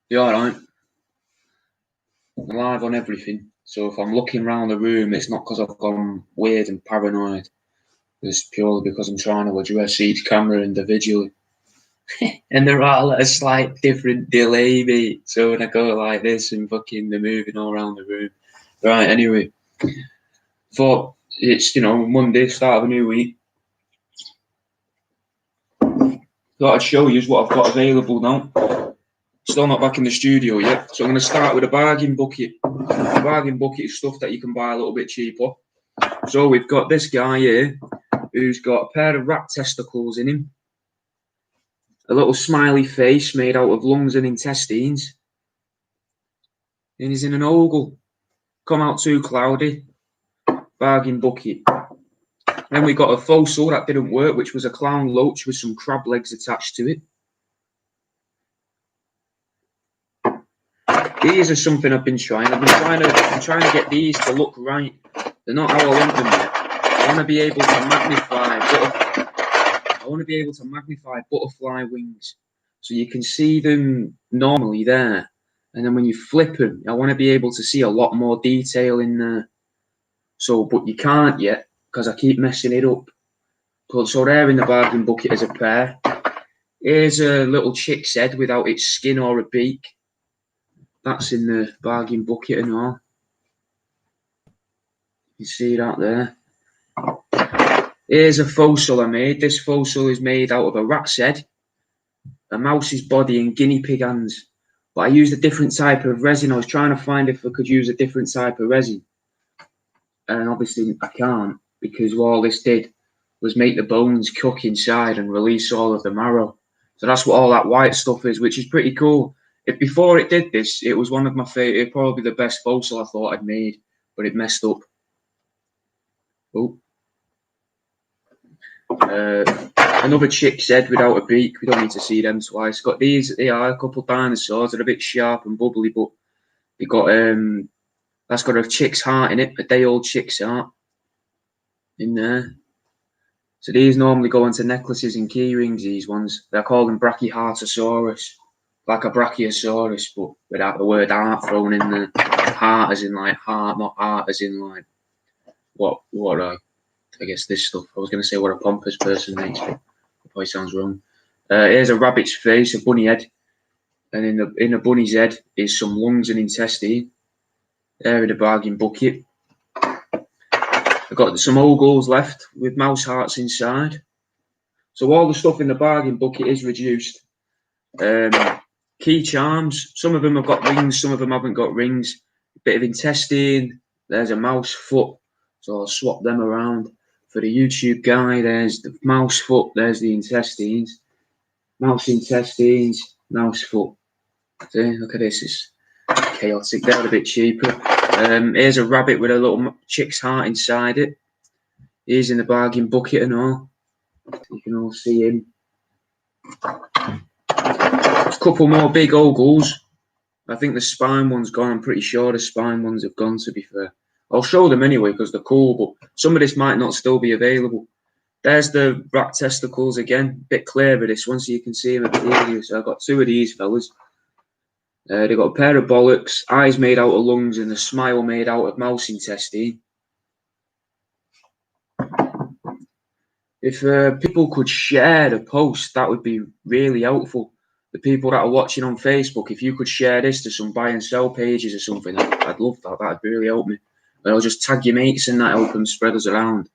You alright? I'm live on everything. So if I'm looking around the room, it's not because I've gone weird and paranoid. It's purely because I'm trying to address each camera individually. And they're all at a slight different delay, mate. So when I go like this and fucking they're moving all around the room. Right, anyway. Thought it's, Monday, start of a new week. Thought I'd show you what I've got available now. Still not back in the studio yet. So I'm going to start with a bargain bucket. A bargain bucket is stuff that you can buy a little bit cheaper. So we've got this guy here who's got a pair of rat testicles in him, a little smiley face made out of lungs and intestines, and he's in an ogle. Come out too cloudy. Bargain bucket. Then we got a fossil that didn't work, which was a clown loach with some crab legs attached to it. These are something I've been trying. I'm trying to get these to look right. They're not how I want them yet. I want to be able to magnify butterfly wings, so you can see them normally there, and then when you flip them, I want to be able to see a lot more detail in there. So, but you can't yet because I keep messing it up. So they're in the bargain bucket as a pair. Here's a little chick's head without its skin or a beak. That's in the bargain bucket and all. You see that there. Here's a fossil I made. This fossil is made out of a rat's head, a mouse's body, and guinea pig hands. But I used a different type of resin. I was trying to find if I could use a different type of resin. And obviously I can't, because all this did was make the bones cook inside and release all of the marrow. So that's what all that white stuff is, which is pretty cool. If before it did this, it was one of my favorite, probably the best fossil I thought I'd made, but it messed up. Oh. Another chick's head without a beak. We don't need to see them twice. Got these. They are a couple of dinosaurs. They're a bit sharp and bubbly, but they got that's got a chick's heart in it, a day-old chick's heart in there. So these normally go into necklaces and key rings. These ones, they're called them Brachyheartosaurus, like a Brachiosaurus, but without the word heart thrown in there. Heart as in like heart, not art as in like what I guess this stuff. I was going to say what a pompous person makes, but it probably sounds wrong. Here's a rabbit's face, a bunny head, and in the bunny's head is some lungs and intestine. There in the bargain bucket. I've got some ogles left with mouse hearts inside. So all the stuff in the bargain bucket is reduced. Key charms. Some of them have got rings, some of them haven't got rings. A bit of intestine. There's a mouse foot. So I'll swap them around. For the YouTube guy, there's the mouse foot, there's the intestines. Mouse intestines, mouse foot. See, look at this, it's chaotic. They're a bit cheaper. Here's a rabbit with a little chick's heart inside it. He's in the bargain bucket and all. You can all see him. There's a couple more big ogles. I think the spine one's gone. I'm pretty sure the spine ones have gone, to be fair. I'll show them anyway because they're cool, but some of this might not still be available. There's the rat testicles again. A bit clearer this one, so you can see them a bit easier. So I've got two of these fellas. They've got a pair of bollocks, eyes made out of lungs, and a smile made out of mouse intestine. If people could share the post, that would be really helpful. The people that are watching on Facebook, if you could share this to some buy and sell pages or something, I'd love that. That'd really help me. I'll just tag your mates and that help them spread us around.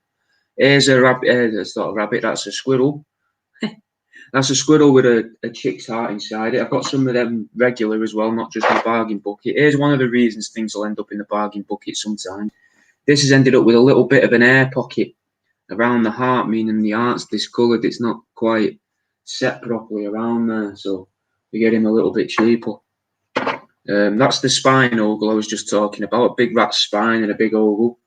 Here's a rabbit. That's not a rabbit. That's a squirrel. That's a squirrel with a chick's heart inside it. I've got some of them regular as well, not just in the bargain bucket. Here's one of the reasons things will end up in the bargain bucket sometimes. This has ended up with a little bit of an air pocket around the heart, meaning the heart's discoloured. It's not quite set properly around there, so we get him a little bit cheaper. That's the spine ogle I was just talking about, a big rat spine and a big ogle.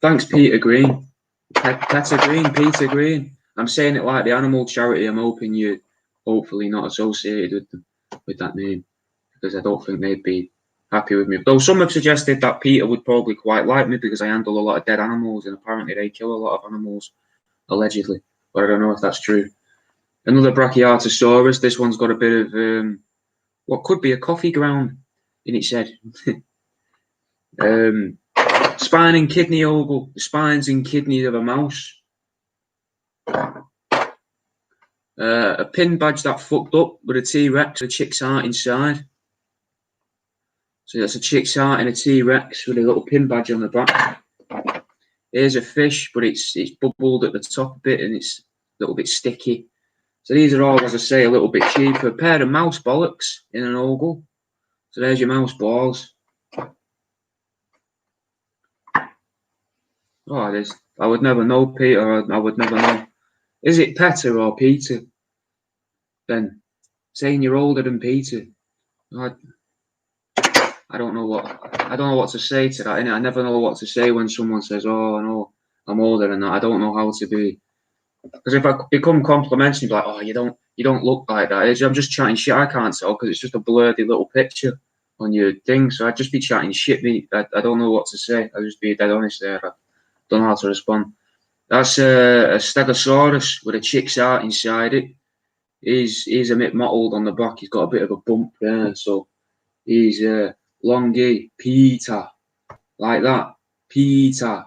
Thanks, Peter Green. Peter Green. I'm saying it like the animal charity. I'm hoping you're hopefully not associated with them, with that name, because I don't think they'd be happy with me. Though some have suggested that Peter would probably quite like me because I handle a lot of dead animals, and apparently they kill a lot of animals, allegedly. But I don't know if that's true. Another Brachyartosaurus. This one's got a bit of what could be a coffee ground in its head. Spine and kidney oval. The spines and kidneys of a mouse. A pin badge that fucked up with a T-Rex, a chick's heart inside. So that's a chick's heart and a T-Rex with a little pin badge on the back. Here's a fish, but it's bubbled at the top a bit and it's a little bit sticky. So these are all, as I say, a little bit cheaper. A pair of mouse bollocks in an oval. So there's your mouse balls. Oh, it is. I would never know, Peter. I would never know. Is it Petter or Peter? Then saying you're older than Peter. I don't know what to say to that. Innit? I never know what to say when someone says, "Oh, no, I'm older than that." I don't know how to be. Because if I become complimentary, like, "Oh, you don't look like that," I'm just chatting shit. I can't tell because it's just a blurry little picture on your thing. So I'd just be chatting shit. I don't know what to say. I'll just be dead honest there. I don't know how to respond. That's a Stegosaurus with a chick's heart inside it. He's a bit mottled on the back. He's got a bit of a bump there, so he's Longy Peter, like that. Peter.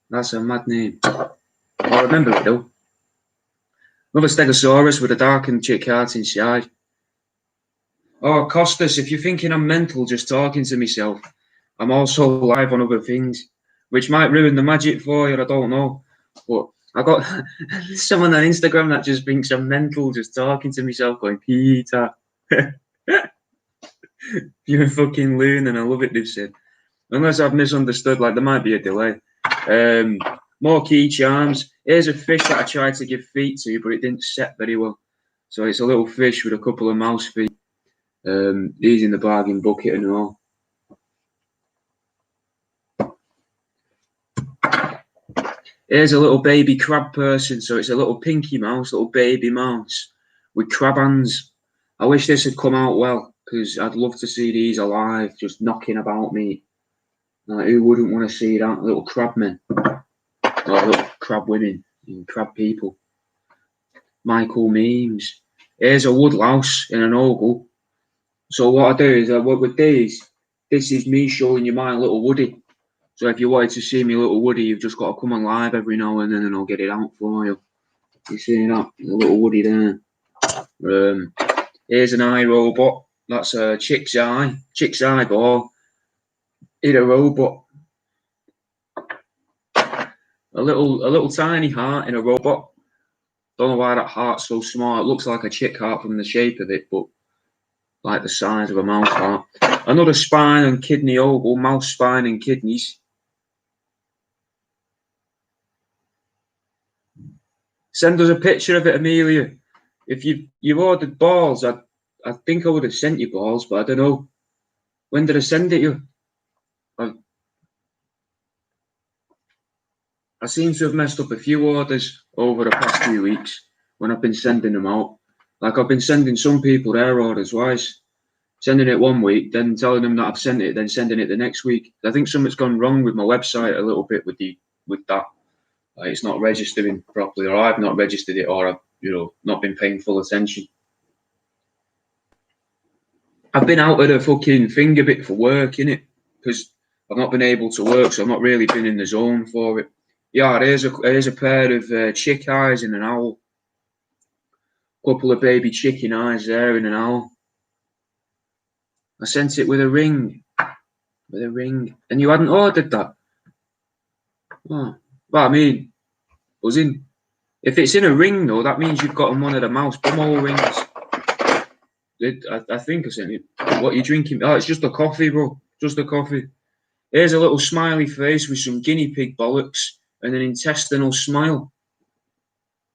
That's a mad name. I remember it though. Another Stegosaurus with a darkened chick heart inside. Oh, Costas, if you're thinking I'm mental just talking to myself, I'm also live on other things, which might ruin the magic for you, I don't know. But I got someone on Instagram that just thinks I'm mental just talking to myself going, Peter. You're a fucking loon, and I love it, they've said. Unless I've misunderstood, like there might be a delay. More key charms. Here's a fish that I tried to give feet to, but it didn't set very well. So it's a little fish with a couple of mouse feet. These in the bargain bucket and all. Here's a little baby crab person. So it's a little pinky mouse, little baby mouse with crab hands. I wish this had come out well because I'd love to see these alive, just knocking about me. Like, who wouldn't want to see that? Little crab men, or little crab women, and crab people. Michael memes. Here's a woodlouse in an oval. So what I do is I work with these. This is me showing you my little woody. So if you wanted to see me little woody, you've just got to come on live every now and then, and I'll get it out for you. You see that? The little woody there. Here's an eye robot. That's a chick's eyeball in a robot. A little tiny heart in a robot. Don't know why that heart's so small. It looks like a chick heart from the shape of it, but like the size of a mouse heart. Another spine and kidney oval, mouse spine and kidneys. Send us a picture of it, Amelia. If you've ordered balls, I think I would have sent you balls, but I don't know. When did I send it you? I seem to have messed up a few orders over the past few weeks when I've been sending them out. Like I've been sending some people their orders twice. Sending it one week, then telling them that I've sent it, then sending it the next week. I think something's gone wrong with my website a little bit with that. Like it's not registering properly, or I've not registered it, or I've not been paying full attention. I've been out of the fucking thing a bit for work, innit? Because I've not been able to work, so I've not really been in the zone for it. Yeah, here's a pair of chick eyes in an owl. Couple of baby chicken eyes there in an owl. I sent it with a ring. And you hadn't ordered that? Oh. Well, I mean, buzzing. If it's in a ring, though, that means you've got one of the mouse bumhole rings. I think I sent it. What are you drinking? Oh, it's just a coffee, bro. Just a coffee. Here's a little smiley face with some guinea pig bollocks and an intestinal smile.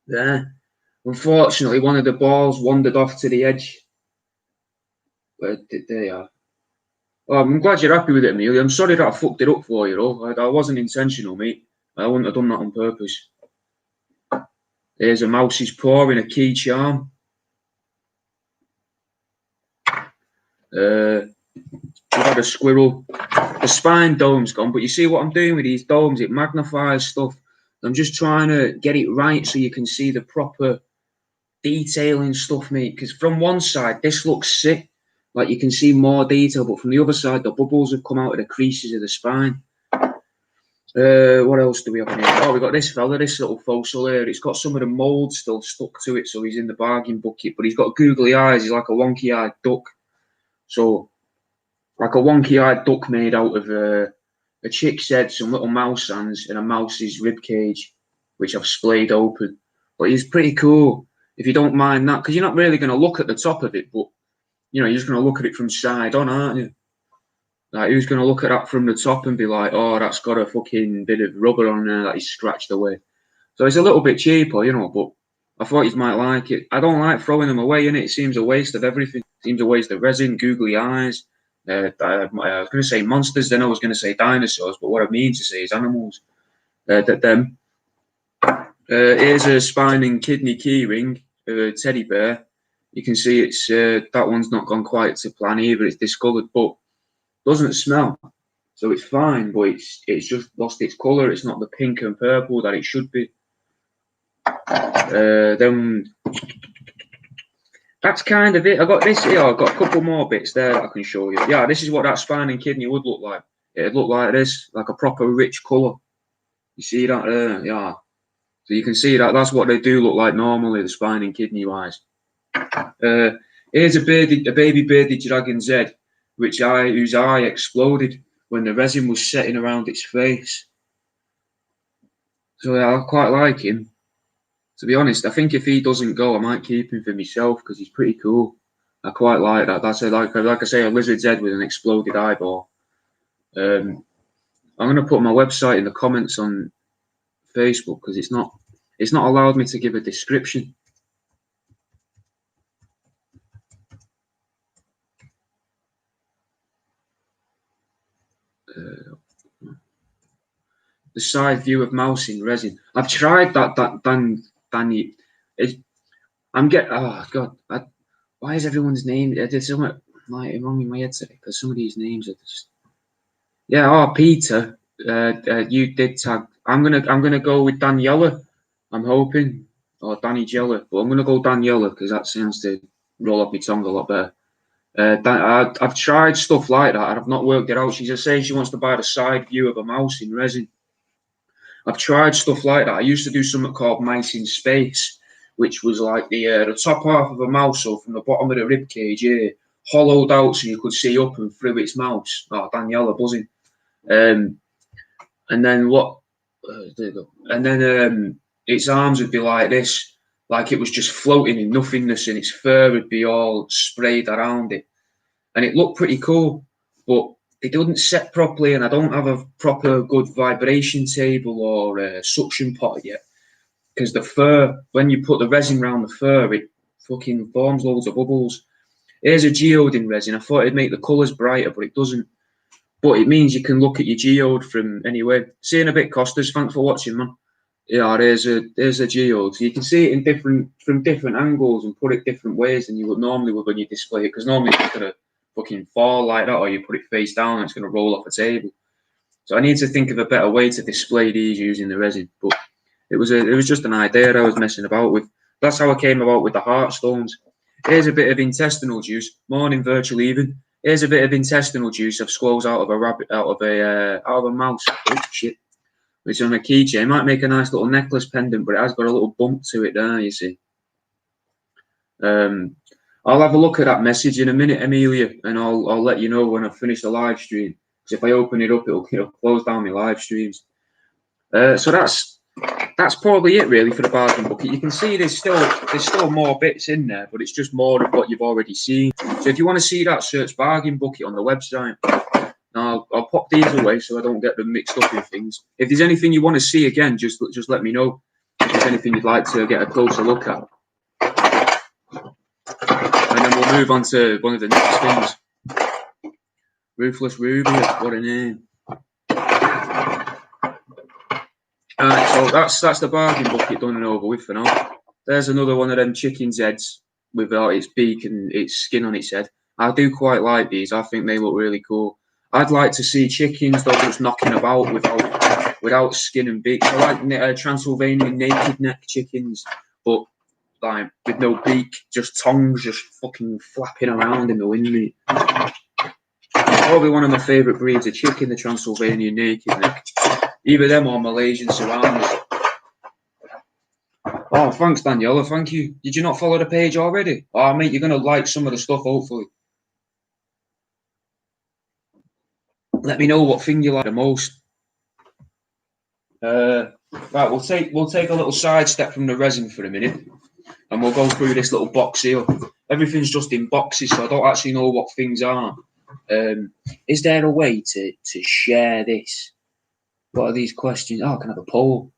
There. Unfortunately, one of the balls wandered off to the edge. But there you are. Oh, I'm glad you're happy with it, Amelia. I'm sorry that I fucked it up for you, though. I wasn't intentional, mate. I wouldn't have done that on purpose. There's a mouse's paw in a key charm. We've had a squirrel. The spine dome's gone, but you see what I'm doing with these domes? It magnifies stuff. I'm just trying to get it right so you can see the proper detailing stuff, mate. Because from one side, this looks sick. Like you can see more detail, but from the other side, the bubbles have come out of the creases of the spine. What else do we have in here? Oh, we got this fella, this little fossil here. It's got some of the mould still stuck to it, so he's in the bargain bucket. But he's got googly eyes. He's like a wonky-eyed duck. So, like a wonky-eyed duck made out of a chick's head, some little mouse hands, and a mouse's rib cage, which I've splayed open. But he's pretty cool, if you don't mind that, because you're not really going to look at the top of it, but, you know, you're just going to look at it from side on, aren't you? Like, who's going to look at that from the top and be like, oh, that's got a fucking bit of rubber on there that he's scratched away. So it's a little bit cheaper, you know, but I thought you might like it. I don't like throwing them away, innit? It seems a waste of everything. It seems a waste of resin, googly eyes. I was going to say monsters, then I was going to say dinosaurs, but what I mean to say is animals. Here's a spine and kidney keyring of a teddy bear. You can see it's that one's not gone quite to plan either. It's discoloured, but doesn't smell, so it's fine. But it's just lost its colour. It's not the pink and purple that it should be. Then that's kind of it. I got this here. I've got a couple more bits there that I can show you. Yeah, this is what that spine and kidney would look like. It'd look like this, like a proper rich colour. You see that there? Yeah. So you can see that that's what they do look like normally, the spine and kidney wise. Here's a baby bearded dragon's head, whose eye exploded when the resin was setting around its face. So yeah, I quite like him. To be honest, I think if he doesn't go, I might keep him for myself because he's pretty cool. I quite like that. That's like I say, a lizard's head with an exploded eyeball. I'm going to put my website in the comments on Facebook because it's not allowed me to give a description. The side view of mouse in resin. I've tried that. Oh God! Why is everyone's name? There's something like wrong in my head today because some of these names are just. Yeah. Oh, Peter. You did tag. I'm gonna go with Daniela. I'm hoping, or Danny Jella, but I'm gonna go Daniela because that seems to roll off my tongue a lot better. I've tried stuff like that and I've not worked it out. She's just saying she wants to buy the side view of a mouse in resin. I've tried stuff like that. I used to do something called mice in space, which was like the top half of a mouse, so from the bottom of the rib cage here, hollowed out so you could see up and through its mouth. Oh, Daniela buzzing. And then what? There you go. And then its arms would be like this, like it was just floating in nothingness, and its fur would be all sprayed around it, and it looked pretty cool, but it didn't set properly, and I don't have a proper good vibration table or suction pot yet, because the fur, when you put the resin around the fur, it fucking forms loads of bubbles. Here's a geode in resin. I thought it'd make the colours brighter, but it doesn't. But it means you can look at your geode from anywhere. See you in a bit, Costas. Thanks for watching, man. Yeah, there's a geode. So you can see it from different angles and put it different ways than you would normally when you display it. Because normally it's gonna fucking fall like that, or you put it face down and it's gonna roll off a table. So I need to think of a better way to display these using the resin. But it was just an idea I was messing about with. That's how I came about with the heartstones. Here's a bit of intestinal juice. Morning, virtual even. Here's a bit of intestinal juice I've squoze out of a mouse. Oh shit! Which on a keychain. It might make a nice little necklace pendant, but it has got a little bump to it there. You see. I'll have a look at that message in a minute, Amelia, and I'll let you know when I finish the live stream. Because if I open it up, it'll close down my live streams. So that's probably it really for the bargain bucket. You can see there's still more bits in there, but it's just more of what you've already seen. So if you want to see that, search bargain bucket on the website. Now I'll pop these away so I don't get them mixed up in things. If there's anything you want to see again, just let me know. If there's anything you'd like to get a closer look at. And then we'll move on to one of the next things. Ruthless Ruby, what a name. Alright, so that's the bargain bucket done and over with for now. There's another one of them chicken's heads without its beak and its skin on its head. I do quite like these. I think they look really cool. I'd like to see chickens though just knocking about without skin and beak. I like Transylvanian naked neck chickens, but like with no beak, just tongues just fucking flapping around in the wind, mate. Probably one of my favourite breeds of chicken, the Transylvanian naked neck. Either them or Malaysian Serranos. Oh, thanks, Daniela. Thank you. Did you not follow the page already? Oh, mate, you're going to like some of the stuff, hopefully. Let me know what thing you like the most. Right, we'll take a little sidestep from the resin for a minute, and we'll go through this little box here. Everything's just in boxes, so I don't actually know what things are. Is there a way to share this? What are these questions? Oh, I can have a poll.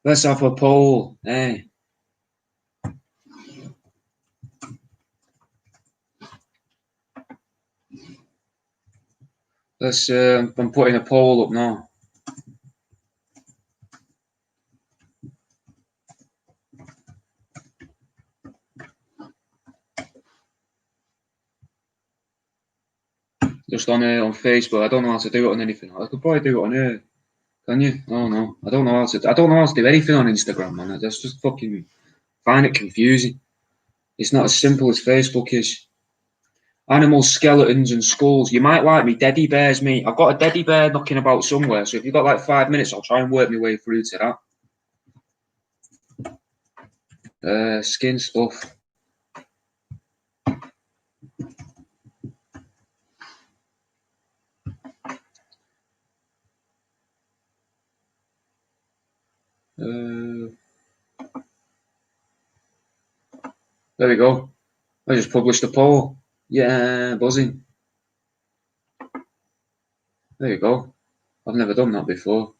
Let's have a poll. Hey. Let's. I'm putting a poll up now. Just on Facebook. I don't know how to do it on anything. I could probably do it on here. Can you? Oh no, I don't know how to. I don't know how to do anything on Instagram, man. That's just fucking find it confusing. It's not as simple as Facebook is. Animal skeletons and skulls. You might like me, teddy bears, mate. I've got a teddy bear knocking about somewhere. So if you've got like 5 minutes, I'll try and work my way through to that. Skin stuff. There we go. I just published a poll. Yeah, buzzing. There you go. I've never done that before.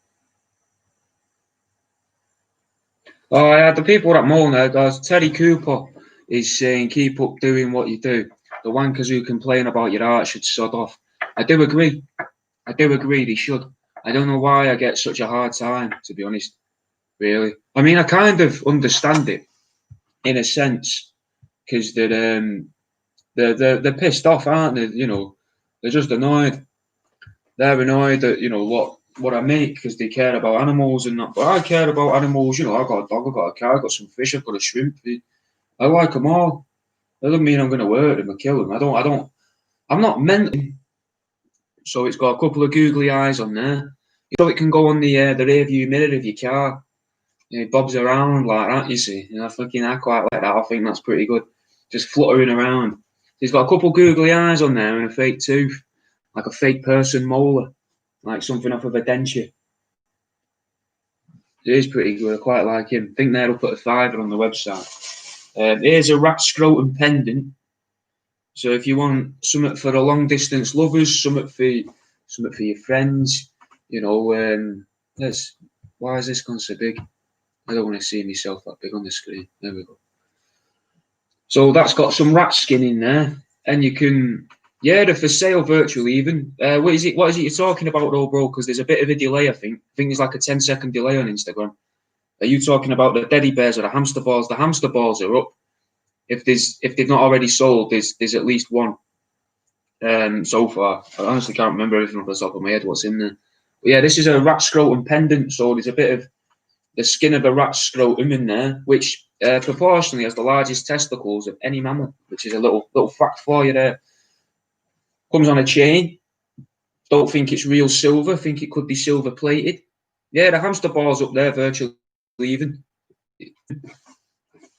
Oh, yeah, the people that moan there, Terry Cooper is saying, keep up doing what you do. The wankers who complain about your art should sod off. I do agree. They should. I don't know why I get such a hard time, to be honest, really. I mean, I kind of understand it, in a sense, because they're pissed off, aren't they? You know, they're just annoyed. They're annoyed that, you know, what I make because they care about animals and that. But I care about animals, you know. I've got a dog, I've got a cat, I've got some fish, I've got a shrimp. I like them all. That doesn't mean I'm going to hurt them or kill them. I'm not meant to. So it's got a couple of googly eyes on there. So it can go on the rear view mirror of your car. It bobs around like that, you see. And I quite like that. I think that's pretty good. Just fluttering around. He's got a couple of googly eyes on there and a fake tooth. Like a fake person molar. Like something off of a denture. It is pretty good. I quite like him. I think they're up at $5 on the website. Here's a rat scrotum pendant. So if you want something for the long distance lovers, something for your friends, you know, why is this gone so big? I don't want to see myself that big on the screen. There we go. So that's got some rat skin in there, and you can, yeah, they're for sale virtually even. What is it you're talking about though, bro? Because there's a bit of a delay, I think. I think there's like a 10-second delay on Instagram. Are you talking about the teddy bears or the hamster balls? The hamster balls are up. If they've not already sold, there's at least one so far. I honestly can't remember everything off the top of my head what's in there. But yeah, this is a rat scrotum pendant, so there's a bit of the skin of a rat scrotum in there, which proportionally has the largest testicles of any mammal, which is a little fact for you there. Comes on a chain. Don't think it's real silver. Think it could be silver plated. Yeah, the hamster ball's up there virtually even.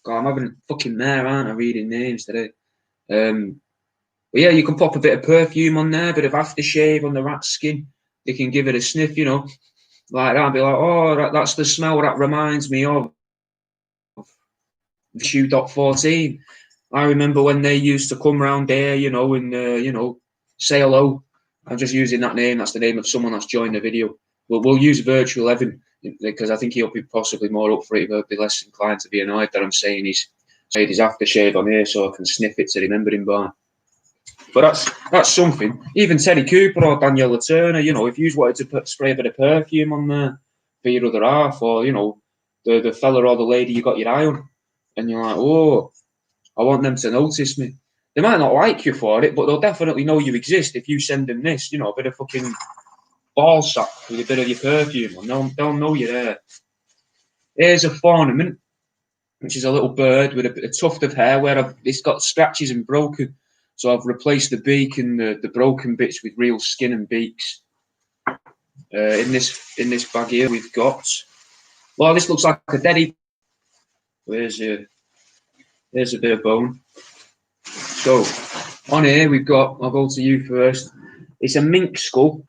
God, I'm having a fucking mare, aren't I, reading names today. But yeah, you can pop a bit of perfume on there, a bit of aftershave on the rat skin. They can give it a sniff, you know, like that. And be like, oh, that's the smell that reminds me of Shoe.14. I remember when they used to come round there, you know, and, say hello. I'm just using that name. That's the name of someone that's joined the video. We'll use Virtual Evan because I think he'll be possibly more up for it. He'll be less inclined to be annoyed that I'm saying his aftershave on here so I can sniff it to remember him by. But that's something. Even Terry Cooper or Daniela Turner, you know, if you wanted to spray a bit of perfume on there for your other half, or, you know, the fella or the lady you got your eye on, and you're like, oh, I want them to notice me. They might not like you for it, but they'll definitely know you exist if you send them this, you know, a bit of fucking ball sack with a bit of your perfume on. They'll know you're there. Here's a ornament, which is a little bird with a tuft of hair where it's got scratches and broken. So I've replaced the beak and the broken bits with real skin and beaks. In this bag here, we've got. Well, this looks like a teddy. Here's a bit of bone. So on here we've got. I'll go to you first. It's a mink skull,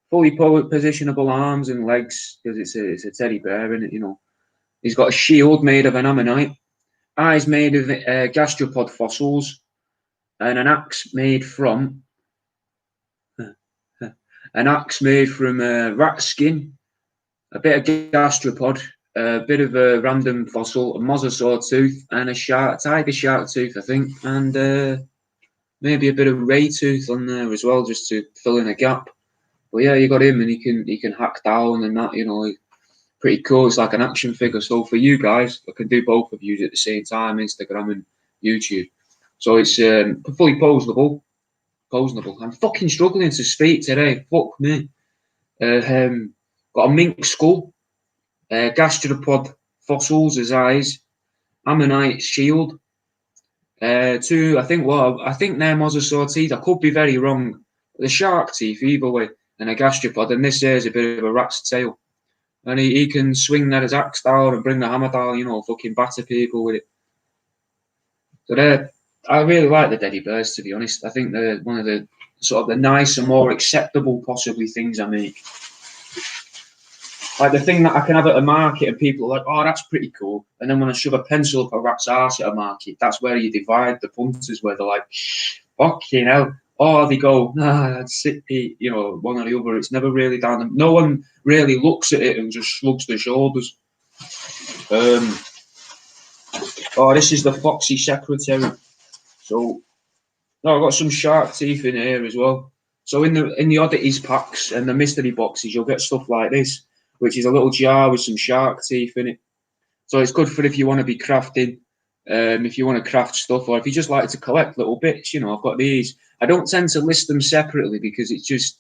fully positionable arms and legs because it's a teddy bear, isn't it? You know, he's got a shield made of an ammonite, eyes made of gastropod fossils, and an axe made from rat skin, a bit of gastropod, a bit of a random fossil, a mosasaur tooth, and a tiger shark tooth, I think, and maybe a bit of ray tooth on there as well, just to fill in a gap. But yeah, you got him, and he can hack down and that, you know, pretty cool. It's like an action figure. So for you guys, I can do both of you at the same time, Instagram and YouTube. So it's fully posable. I'm fucking struggling to speak today. Fuck me. Got a mink skull, gastropod fossils as eyes, ammonite shield. I think they're mosasaur teeth. I could be very wrong. The shark teeth, either way, and a gastropod. And this is a bit of a rat's tail. And he can swing that as axe down and bring the hammer down, you know, fucking batter people with it. So I really like the teddy bears, to be honest. I think they're one of the sort of the nicer, more acceptable, possibly, things I make. Like the thing that I can have at a market and people are like, oh, that's pretty cool. And then when I shove a pencil up a rat's arse at a market, that's where you divide the punters, where they're like, fucking hell. Or they go, that's it, you know, one or the other. It's never really down them. No one really looks at it and just shrugs their shoulders. This is the Foxy Secretary. So, I've got some shark teeth in here as well. So in the oddities packs and the mystery boxes, you'll get stuff like this, which is a little jar with some shark teeth in it. So it's good for if you want to be crafting, if you want to craft stuff, or if you just like to collect little bits. You know, I've got these. I don't tend to list them separately because it's just,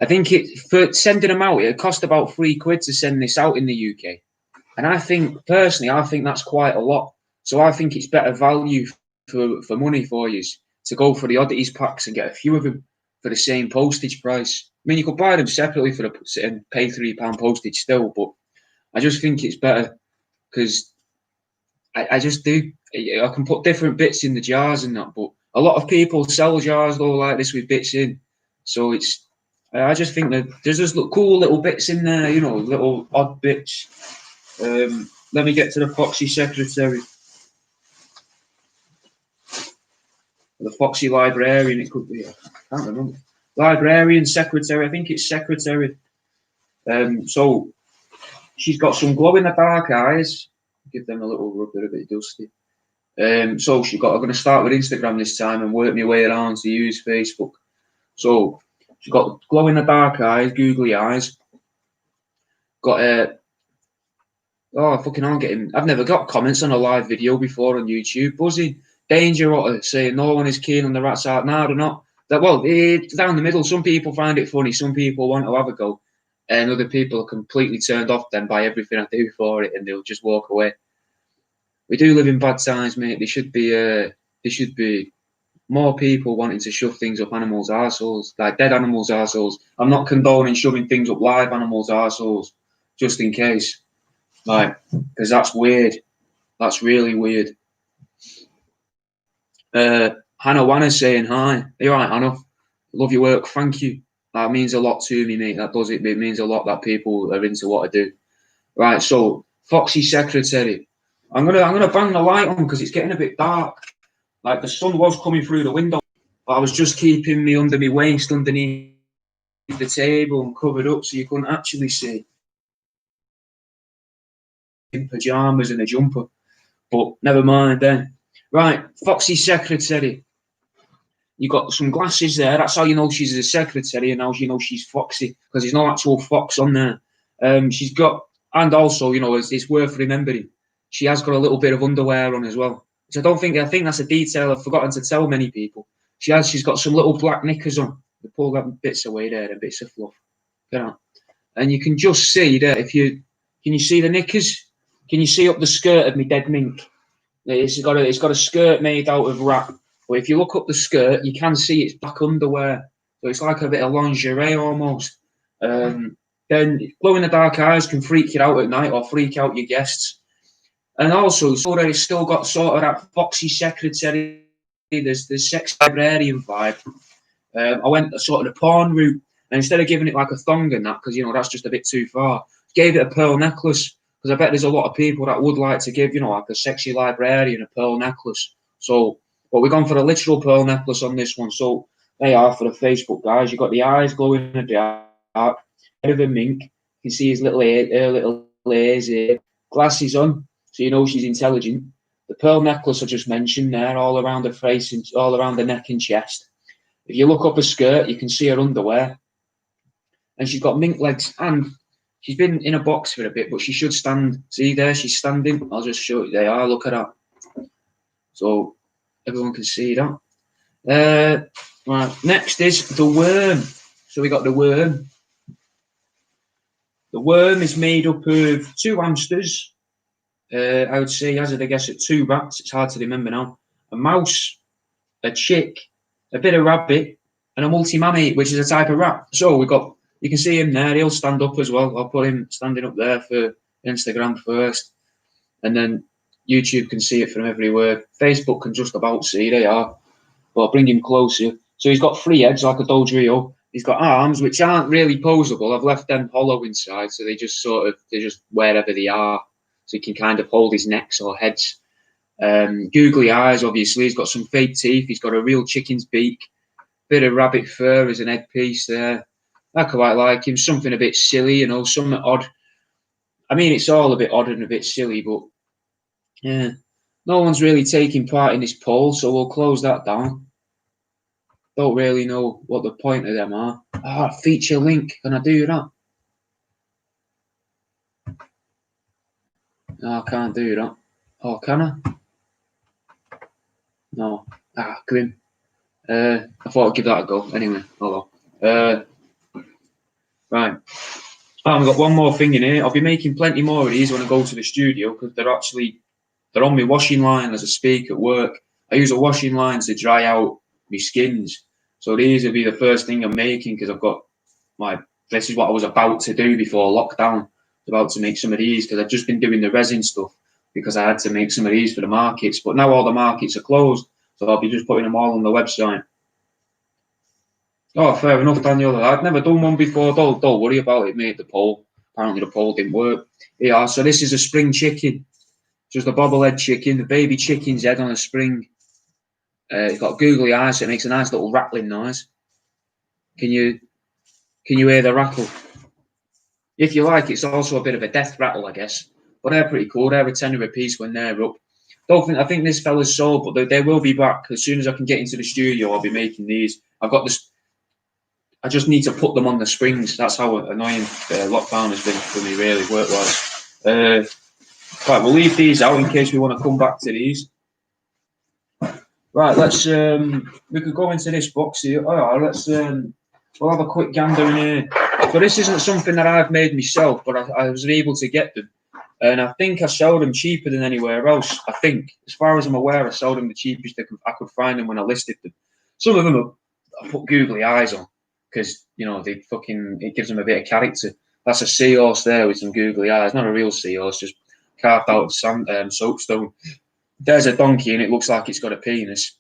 I think for sending them out, it cost about £3 to send this out in the UK. And I think that's quite a lot. So I think it's better value for money for you to go for the oddities packs and get a few of them for the same postage price. I mean, you could buy them separately and pay £3 postage still, but I just think it's better because I just do. I can put different bits in the jars and that, but a lot of people sell jars though like this with bits in. So I just think that there's just cool little bits in there, you know, little odd bits. Let me get to the Foxy Secretary. The Foxy Librarian, it could be. I can't remember. Librarian, Secretary, I think it's Secretary. So she's got some glow-in-the-dark eyes. Give them a little rub, they're a bit dusty. So I'm going to start with Instagram this time and work my way around to use Facebook. So she's got glow-in-the-dark eyes, googly eyes. Got I've never got comments on a live video before on YouTube. Buzzy, Danger Otter saying no one is keen on the rat's art. No, they're not. It's down the middle. Some people find it funny. Some people want to have a go. And other people are completely turned off then by everything I do for it and they'll just walk away. We do live in bad times, mate. There should be more people wanting to shove things up animals' arseholes, like dead animals' arseholes. I'm not condoning shoving things up live animals' arseholes, just in case. Like, because that's weird. That's really weird. Hannah Wanna's saying hi. You're right, Hannah. Love your work. Thank you. That means a lot to me, mate. That does it. It means a lot that people are into what I do. Right, so Foxy Secretary. I'm gonna bang the light on because it's getting a bit dark. Like the sun was coming through the window, but I was just keeping me under my waist underneath the table and covered up so you couldn't actually see. In pajamas and a jumper, but never mind then. Right, Foxy Secretary. You got some glasses there. That's how you know she's a secretary, and how you know she's Foxy because there's no actual fox on there. She's got, and also, you know, it's worth remembering, she has got a little bit of underwear on as well. Which I think that's a detail I've forgotten to tell many people. She's got some little black knickers on, They pull that bits away there, and bits of fluff. And you can just see there, can you see the knickers? Can you see up the skirt of me dead mink? It's got a skirt made out of wrap. But if you look up the skirt, you can see it's black underwear. So it's like a bit of lingerie almost. Then glow in the dark eyes can freak you out at night or freak out your guests. And also, so that it's still got sort of that foxy secretary, there's sex librarian vibe. I went sort of the porn route, and instead of giving it like a thong and that, because that's just a bit too far, gave it a pearl necklace. Because I bet there's a lot of people that would like to give, like a sexy librarian a pearl necklace. So, but we've gone for a literal pearl necklace on this one. So they are for the Facebook guys. You've got the eyes glowing in the dark, head of a mink. You can see his little ears here, glasses on, so you know she's intelligent. The pearl necklace I just mentioned there, all around her face and all around the neck and chest. If you look up her skirt, you can see her underwear. And she's got mink legs, and she's been in a box for a bit, but she should stand. See there, she's standing. I'll just show you. They are. Look at that. So everyone can see that. Right. Next is the worm. So we got the worm. The worm is made up of 2 hamsters. I would say, as I guess, at 2 rats. It's hard to remember now. A mouse, a chick, a bit of rabbit, and a multi-mammy, which is a type of rat. So we got. You can see him there. He'll stand up as well. I'll put him standing up there for Instagram first. And then YouTube can see it from everywhere. Facebook can just about see they are. But I'll bring him closer. So he's got 3 heads like a Dodrio. He's got arms, which aren't really posable. I've left them hollow inside. So they're just wherever they are. So he can kind of hold his necks or heads. Googly eyes, obviously. He's got some fake teeth. He's got a real chicken's beak. Bit of rabbit fur as an headpiece there. I quite like him. Something a bit silly, something odd. I mean, it's all a bit odd and a bit silly, but yeah, no one's really taking part in this poll, so we'll close that down. Don't really know what the point of them are. Feature link. Can I do that? No, I can't do that. Oh, can I? No. Grim. I thought I'd give that a go. Anyway, hold on. Right. I've got one more thing in here. I'll be making plenty more of these when I go to the studio because they're on my washing line as I speak at work. I use a washing line to dry out my skins. So these will be the first thing I'm making because this is what I was about to do before lockdown. I was about to make some of these because I've just been doing the resin stuff because I had to make some of these for the markets. But now all the markets are closed, so I'll be just putting them all on the website. Oh, fair enough, Daniel. I've never done one before. Don't worry about it, mate. The poll. Apparently the poll didn't work. Yeah, so this is a spring chicken. Just a bobblehead chicken, the baby chicken's head on a spring. It's got googly eyes, so it makes a nice little rattling noise. Can you hear the rattle? If you like, it's also a bit of a death rattle, I guess. But they're pretty cool. They're a tenner a piece when they're up. I think this fella's sold, but they will be back as soon as I can get into the studio. I'll be making these. I've got this. I just need to put them on the springs. That's how annoying lockdown has been for me, really, work-wise. Right, we'll leave these out in case we want to come back to these. Right, let's we could go into this box here. We'll have a quick gander in here. So this isn't something that I've made myself, but I was able to get them. And I think I sold them cheaper than anywhere else. I think, as far as I'm aware, I sold them the cheapest I could find them when I listed them. Some of them I put googly eyes on because it gives them a bit of character. That's a seahorse there with some googly eyes. Not a real seahorse, just carved out of soapstone. There's a donkey and it looks like it's got a penis.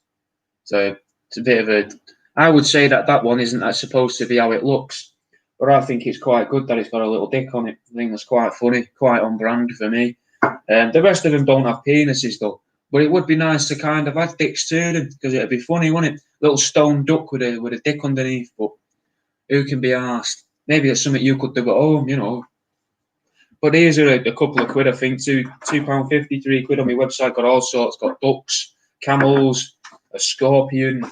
So it's a bit of a. I would say that one isn't supposed to be how it looks, but I think it's quite good that it's got a little dick on it. I think that's quite funny, quite on brand for me. The rest of them don't have penises though, but it would be nice to kind of add dicks to them because it'd be funny, wouldn't it? Little stone duck with a dick underneath, but who can be asked? Maybe it's something you could do at home, But these are a couple of quid, I think, £2.50, £3 on my website. Got all sorts. Got ducks, camels, a scorpion,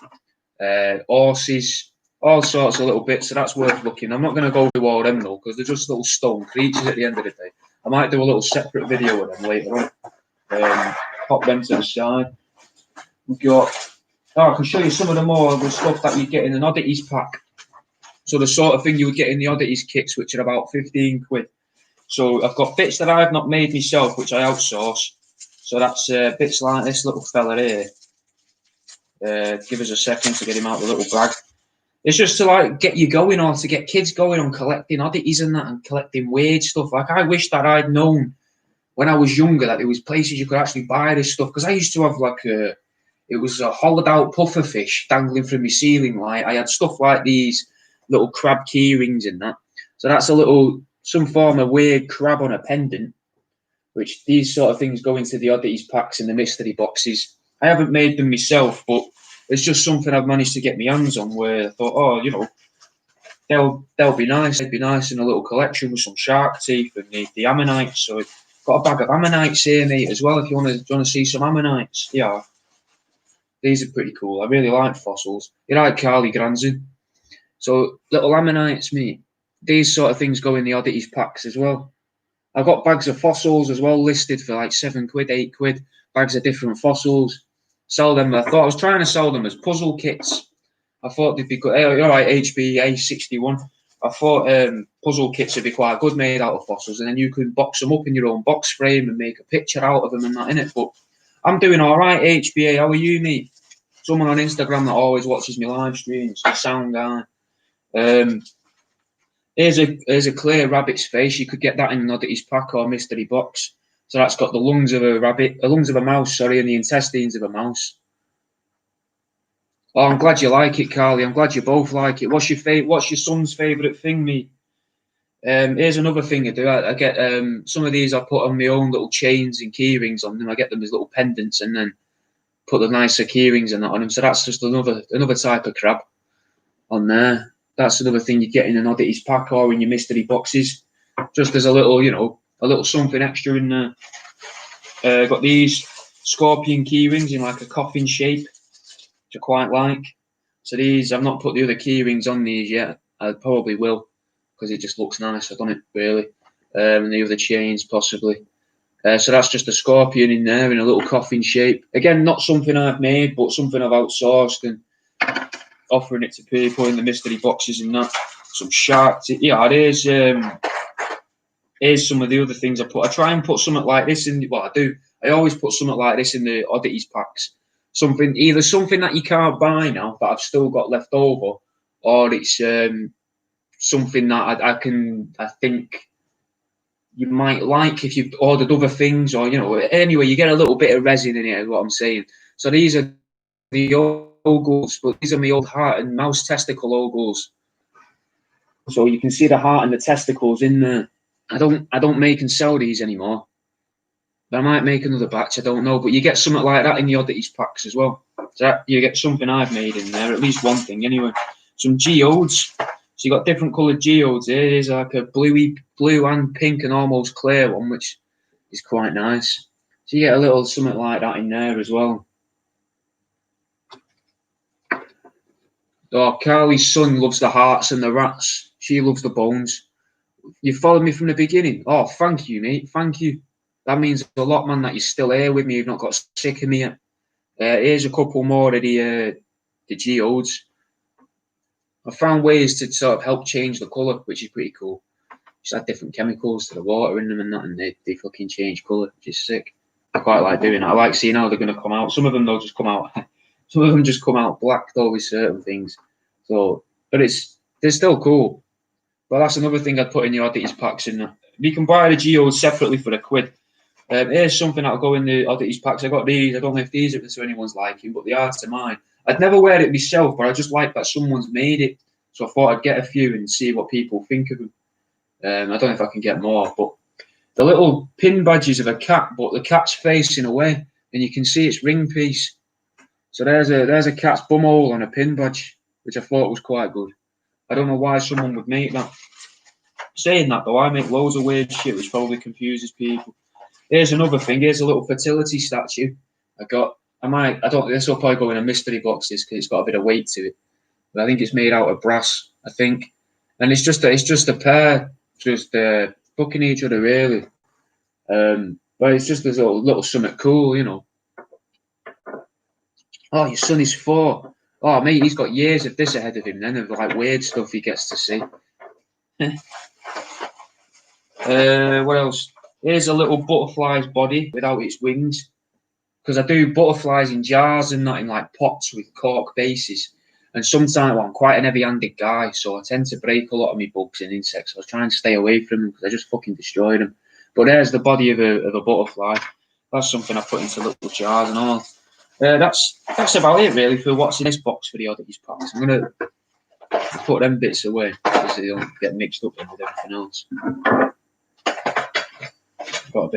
horses, all sorts of little bits. So that's worth looking. I'm not going to go through all them though, because they're just little stone creatures at the end of the day. I might do a little separate video with them later on. Pop them to the side. We've got. I can show you some of the more of the stuff that you get in an oddities pack. So the sort of thing you would get in the oddities kits, which are about 15 quid. So I've got bits that I've not made myself, which I outsource. So that's bits like this little fella here. Give us a second to get him out of the little bag. It's just to like get you going, or to get kids going on collecting oddities and that, and collecting weird stuff. Like, I wish that I'd known when I was younger that there was places you could actually buy this stuff, because I used to have like it was a hollowed out puffer fish dangling from my ceiling light. I had stuff like these little crab key rings and that. So that's a little, some form of weird crab on a pendant, which these sort of things go into the oddities packs and the mystery boxes. I haven't made them myself, but it's just something I've managed to get my hands on, where I thought, oh, you know, they'll be nice. They'd be nice in a little collection with some shark teeth and the ammonites. So I've got a bag of ammonites here, mate, as well. If you want to see some ammonites, yeah, these are pretty cool. I really like fossils. You like Carly Granson? So little ammonites, mate. These sort of things go in the oddities packs as well. I've got bags of fossils as well, listed for like 7 quid, 8 quid. Bags of different fossils. Sell them. I thought I was trying to sell them as puzzle kits. I thought they'd be good. All right, HBA 61. I thought puzzle kits would be quite good, made out of fossils, and then you can box them up in your own box frame and make a picture out of them and that, innit? But I'm doing all right, HBA. How are you, mate? Someone on Instagram that always watches my live streams, the sound guy. Here's a clear rabbit's face. You could get that in an oddities pack or mystery box. So that's got the lungs of a rabbit, the lungs of a mouse, sorry, and the intestines of a mouse. Oh, I'm glad you like it, Carly. I'm glad you both like it. What's your son's favourite thing, mate? Here's another thing I do. I get some of these I put on my own little chains and key rings on them. I get them as little pendants and then put the nicer key rings and that on them. So that's just another type of crab on there. That's another thing you get in an oddities pack or in your mystery boxes. Just as a little, you know, a little something extra in there. Got these scorpion key rings in like a coffin shape, which I quite like. So these, I've not put the other key rings on these yet. I probably will, because it just looks nice. I've done it really. And the other chains possibly. So that's just a scorpion in there in a little coffin shape. Again, not something I've made, but something I've outsourced and offering it to people in the mystery boxes and that. Some shark teeth. Yeah, here's some of the other things I put. I try and put something like this in. Well, I do. I always put something like this in the oddities packs. Either something that you can't buy now that I've still got left over, or it's something that I think you might like if you've ordered other things, or, you know, anyway, you get a little bit of resin in it, is what I'm saying. So these are the ogles, but these are my old heart and mouse testicle ogles. So you can see the heart and the testicles in there. I don't make and sell these anymore. But I might make another batch, I don't know. But you get something like that in the oddities packs as well. So you get something I've made in there, at least one thing anyway. Some geodes. So you got different coloured geodes here. There's like a blue and pink and almost clear one, which is quite nice. So you get a little something like that in there as well. Oh, Carly's son loves the hearts and the rats. She loves the bones. You followed me from the beginning. Oh, thank you, mate. Thank you. That means a lot, man, that you're still here with me. You've not got sick of me yet. Here's a couple more of the geodes. I found ways to sort of help change the colour, which is pretty cool. Just add different chemicals to the water in them and that, and they fucking change colour, which is sick. I quite like doing that. I like seeing how they're going to come out. Some of them, they'll just come out. Some of them just come out black, though, with certain things. So, but they're still cool. But that's another thing I'd put in the oddities packs in there. You can buy the geodes separately for £1. Here's something that'll go in the oddities packs. I got these. I don't know if these are to anyone's liking, but the art's are mine. I'd never wear it myself, but I just like that someone's made it. So I thought I'd get a few and see what people think of them. I don't know if I can get more, but the little pin badges of a cat, but the cat's facing away, and you can see its ring piece. So there's a cat's bumhole on a pin badge, which I thought was quite good. I don't know why someone would make that. Saying that though, I make loads of weird shit which probably confuses people. Here's another thing. Here's a little fertility statue. This will probably go in a mystery boxes because it's got a bit of weight to it. But I think it's made out of brass, I think. And it's just a pair just fucking each other really. But it's just a little something cool, you know. Oh, your son is 4. Oh, mate, he's got years of this ahead of him then, of like weird stuff he gets to see. What else? Here's a little butterfly's body without its wings. Because I do butterflies in jars and not in like pots with cork bases. And sometimes I'm quite an heavy-handed guy, so I tend to break a lot of my bugs and insects. So I try and stay away from them because I just fucking destroy them. But there's the body of a butterfly. That's something I put into little jars and all. That's about it really for what's in this box for the oddities packs. I'm gonna put them bits away because they don't get mixed up with everything else. Got a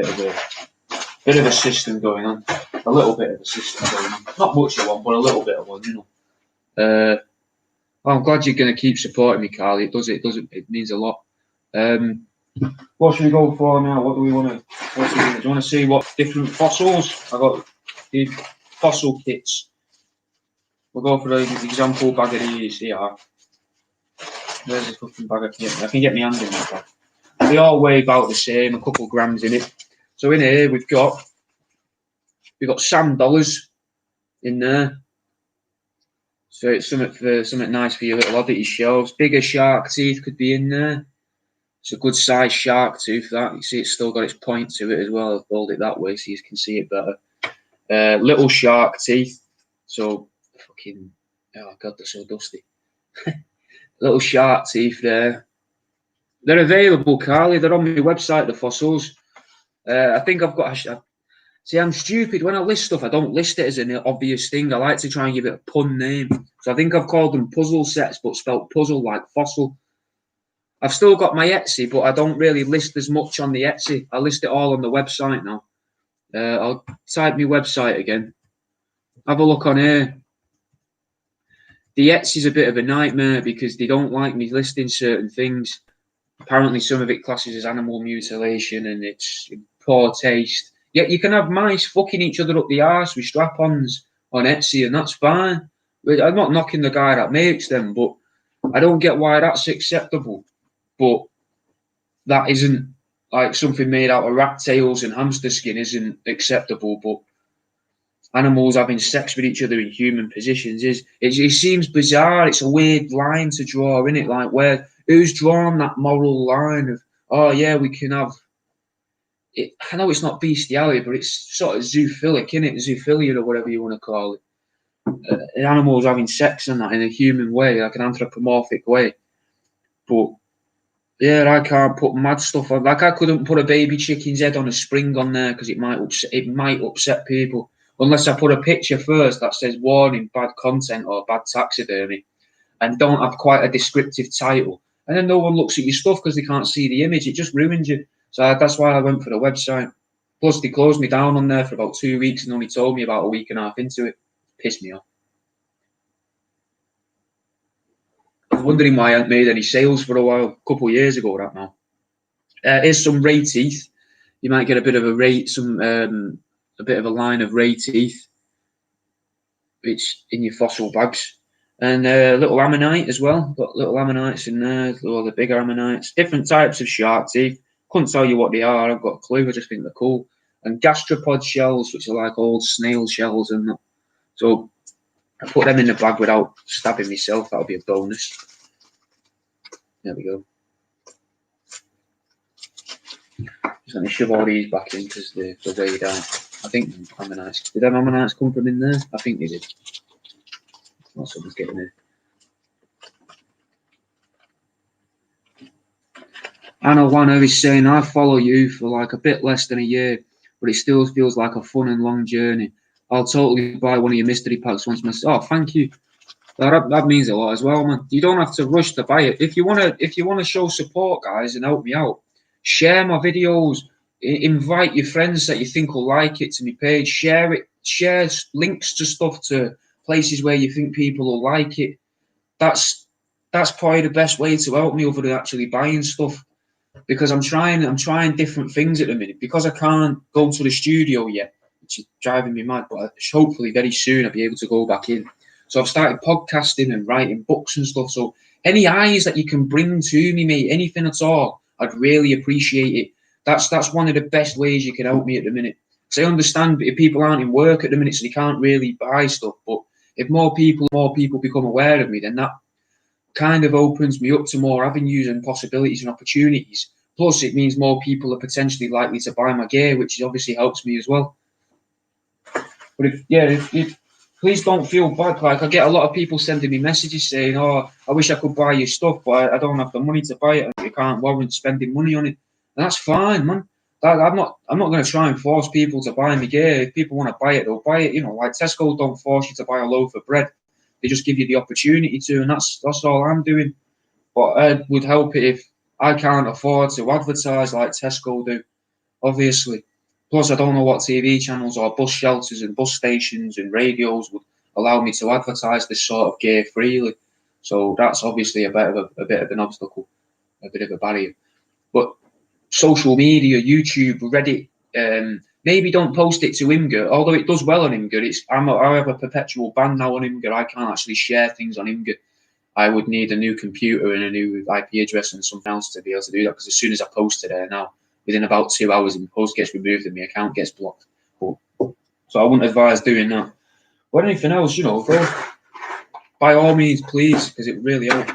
bit of a system going on. A little bit of a system going on. Not much of one, but a little bit of one, you know. Well, I'm glad you're going to keep supporting me, Carl. It means a lot. What should we go for now? What do we want to? Do you want to see what different fossils? I got the fossil kits. We'll go for the example bag of these here. There's a fucking bag of kits. I can get my hand in that bag. They all weigh about the same, a couple grams in it. So in here we've got sand dollars in there. So it's something nice for your little oddity shelves. Bigger shark teeth could be in there. It's a good sized shark tooth. That you see, it's still got its point to it as well. I've rolled it that way so you can see it better. Little shark teeth. So fucking oh god, they're so dusty. Little shark teeth there. They're available, Carly. They're on my website, the fossils. I think I've got. See, I'm stupid. When I list stuff, I don't list it as an obvious thing. I like to try and give it a pun name. So I think I've called them puzzle sets, but spelt puzzle like fossil. I've still got my Etsy, but I don't really list as much on the Etsy. I list it all on the website now. I'll type my website again. Have a look on here. The Etsy's a bit of a nightmare because they don't like me listing certain things. Apparently, some of it classes as animal mutilation and it's in poor taste. Yet you can have mice fucking each other up the arse with strap-ons on Etsy, and that's fine. I'm not knocking the guy that makes them, but I don't get why that's acceptable. But that isn't like something made out of rat tails and hamster skin isn't acceptable. But animals having sex with each other in human positions it seems bizarre. It's a weird line to draw, isn't it? Like who's drawn that moral line of oh yeah, we can have it. I know it's not bestiality, but it's sort of zoophilic, isn't it? Zoophilia or whatever you want to call it. Animals having sex and that in a human way, like an anthropomorphic way. But yeah, I can't put mad stuff on. Like I couldn't put a baby chicken's head on a spring on there because it might upset people. Unless I put a picture first that says warning, bad content or bad taxidermy, and don't have quite a descriptive title. And then no one looks at your stuff because they can't see the image. It just ruins you. So that's why I went for the website. Plus, they closed me down on there for about 2 weeks and only told me about a week and a half into it. Pissed me off. I was wondering why I hadn't made any sales for a while, a couple of years ago, right now. Here's some ray teeth. You might get a bit of a line of ray teeth. It's in your fossil bags. And little ammonite as well. Got little ammonites in there, all the bigger ammonites. Different types of shark teeth. Couldn't tell you what they are. I've got a clue. I just think they're cool. And gastropod shells, which are like old snail shells and that. So I put them in the bag without stabbing myself. That'll be a bonus. There we go. Just let me shove all these back in because they're weighed out. I think ammonites. Did them ammonites come from in there? I think they did. Oh, someone's getting it. Anna Wanner is saying, I follow you for like a bit less than a year, but it still feels like a fun and long journey. I'll totally buy one of your mystery packs once myself. Oh, thank you. That means a lot as well, man. You don't have to rush to buy it. If you wanna show support, guys, and help me out, share my videos. Invite your friends that you think will like it to my page. Share it. Share links to stuff to places where you think people will like it. That's probably the best way to help me other than actually buying stuff. Because I'm trying different things at the minute. Because I can't go to the studio yet, which is driving me mad. But hopefully very soon I'll be able to go back in. So I've started podcasting and writing books and stuff. So any eyes that you can bring to me, mate, anything at all, I'd really appreciate it. That's one of the best ways you can help me at the minute. So I understand if people aren't in work at the minute, so they can't really buy stuff. But if more people become aware of me, then that kind of opens me up to more avenues and possibilities and opportunities. Plus, it means more people are potentially likely to buy my gear, which obviously helps me as well. But if please don't feel bad. Like, I get a lot of people sending me messages saying, "Oh, I wish I could buy your stuff, but I don't have the money to buy it, and you can't warrant spending money on it." And that's fine, man. I'm not going to try and force people to buy me gear. If people want to buy it, they'll buy it. You know, like Tesco don't force you to buy a loaf of bread. They just give you the opportunity to, and that's all I'm doing. But it would help it if I can't afford to advertise like Tesco do, obviously. Plus, I don't know what TV channels or bus shelters and bus stations and radios would allow me to advertise this sort of gear freely. So that's obviously a bit of an obstacle, a bit of a barrier. But social media, YouTube, Reddit, maybe don't post it to Imgur, although it does well on Imgur. I have a perpetual ban now on Imgur. I can't actually share things on Imgur. I would need a new computer and a new IP address and something else to be able to do that, because as soon as I post it there now, within about 2 hours, the post gets removed and my account gets blocked. So I wouldn't advise doing that. But anything else, go by all means, please, because it really helps.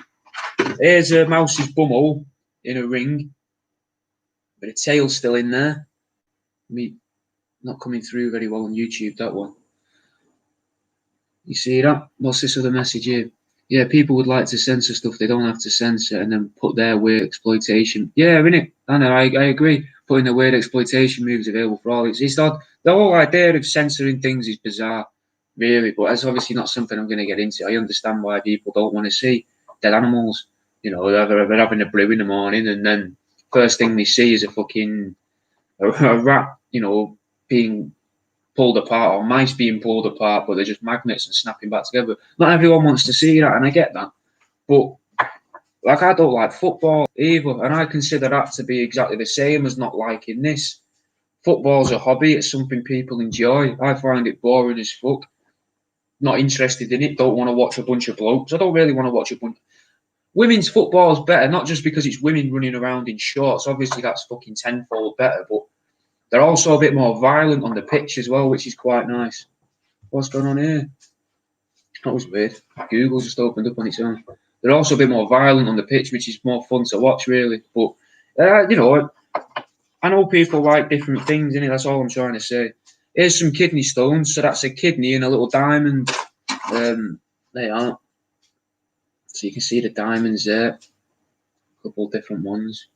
Here's a mouse's bumhole in a ring, but the tail's still in there. Not coming through very well on YouTube, that one. You see that? What's this other message here? Yeah, people would like to censor stuff they don't have to censor and then put their weird exploitation. Yeah, innit? I know, I agree. Putting the weird exploitation movies available for all. It's not, the whole idea of censoring things is bizarre, really, but that's obviously not something I'm going to get into. I understand why people don't want to see dead animals. They're having a brew in the morning, and then first thing they see is a rat, being pulled apart, or mice being pulled apart, but they're just magnets and snapping back together. Not everyone wants to see that, and I get that. But like, I don't like football either, and I consider that to be exactly the same as not liking this. Football's a hobby, it's something people enjoy. I find it boring as fuck. Not interested in it, don't want to watch a bunch of blokes. I don't really want to watch a bunch. Women's football is better, not just because it's women running around in shorts. Obviously, that's fucking tenfold better, but they're also a bit more violent on the pitch as well, which is quite nice. What's going on here? That was weird. Google just opened up on its own. They're also a bit more violent on the pitch, which is more fun to watch, really. But, I know people like different things, innit? That's all I'm trying to say. Here's some kidney stones. So that's a kidney and a little diamond. They are. So you can see the diamonds there. A couple of different ones.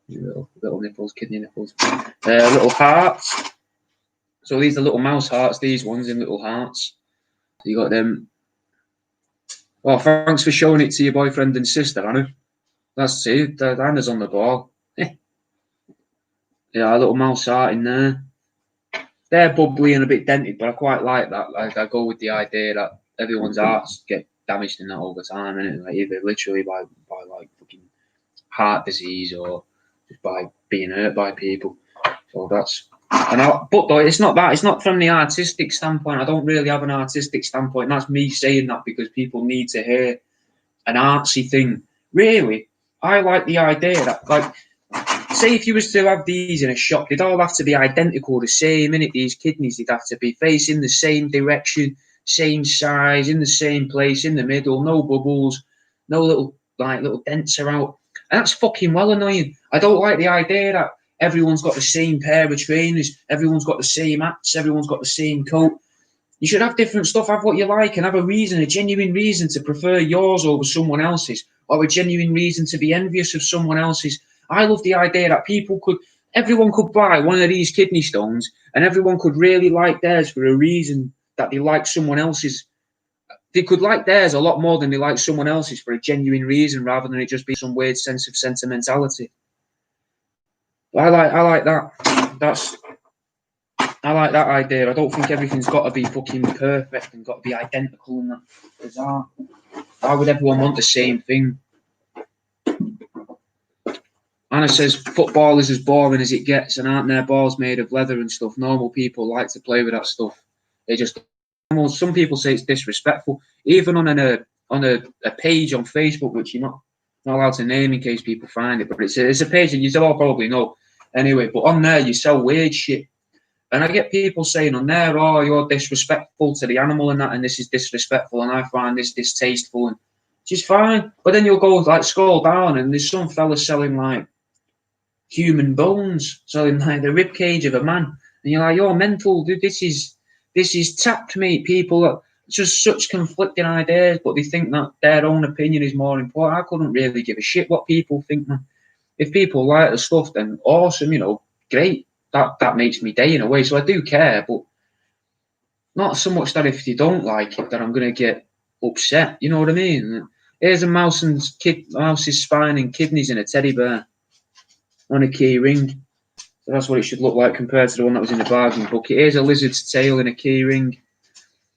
Little nipples, kidney nipples. Little hearts. So these are little mouse hearts, these ones in little hearts. So you got them. Oh, thanks for showing it to your boyfriend and sister, Anna. That's it. Anna's on the ball. Yeah, a little mouse heart in there. They're bubbly and a bit dented, but I quite like that. Like, I go with the idea that everyone's hearts get damaged in that over time, innit? Like, either literally by like fucking heart disease or just by being hurt by people. So that's. But though, it's not that. It's not from the artistic standpoint. I don't really have an artistic standpoint. That's me saying that because people need to hear an artsy thing. Really, I like the idea that, like, say if you was to have these in a shop, they'd all have to be identical, the same, innit? These kidneys, they'd have to be facing the same direction, same size, in the same place, in the middle, no bubbles, no little dents around. And that's fucking well annoying. I don't like the idea that everyone's got the same pair of trainers, everyone's got the same hats, everyone's got the same coat. You should have different stuff, have what you like, and have a genuine reason to prefer yours over someone else's, or a genuine reason to be envious of someone else's. I love the idea that everyone could buy one of these kidney stones, and everyone could really like theirs for a reason that they like someone else's. They could like theirs a lot more than they like someone else's for a genuine reason, rather than it just be some weird sense of sentimentality. I like that. I like that idea. I don't think everything's got to be fucking perfect and got to be identical and that. Bizarre. Why would everyone want the same thing? Anna says football is as boring as it gets, and aren't there balls made of leather and stuff? Normal people like to play with that stuff. Some people say it's disrespectful, even on a page on Facebook, which you're not allowed to name in case people find it. But it's a page that you all probably know anyway. But on there, you sell weird shit. And I get people saying on there, oh, you're disrespectful to the animal and that, and this is disrespectful, and I find this distasteful, and which is fine. But then you'll go like scroll down, and there's some fella selling like human bones, selling like the rib cage of a man, and you're like, you're mental, dude. This is tapped meat. People are just such conflicting ideas, but they think that their own opinion is more important. I couldn't really give a shit what people think, man. If people like the stuff, then awesome, you know, great. That makes me day in a way. So I do care, but not so much that if you don't like it, that I'm gonna get upset. You know what I mean? Here's a mouse's spine and kidneys in a teddy bear on a key ring. So that's what it should look like compared to the one that was in the bargain bucket. Here's a lizard's tail in a key ring.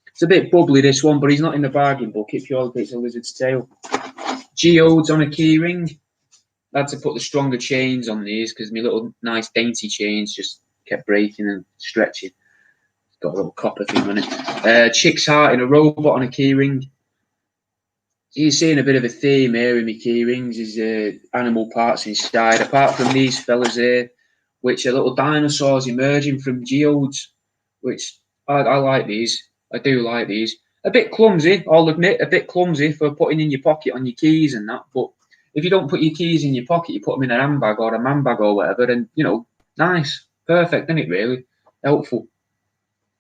It's a bit bubbly, this one, but he's not in the bargain bucket purely because it's a lizard's tail. Geodes on a key ring. I had to put the stronger chains on these because my little nice dainty chains just kept breaking and stretching. It's got a little copper thing on it. Chick's heart in a robot on a key ring. You're seeing a bit of a theme here in my key rings is animal parts inside. Apart from these fellas here, which are little dinosaurs emerging from geodes, which I like these. I do like these. A bit clumsy, I'll admit, a bit clumsy for putting in your pocket on your keys and that, but if you don't put your keys in your pocket, you put them in a handbag or a man bag or whatever, and, you know, nice. Perfect, isn't it, really? Helpful.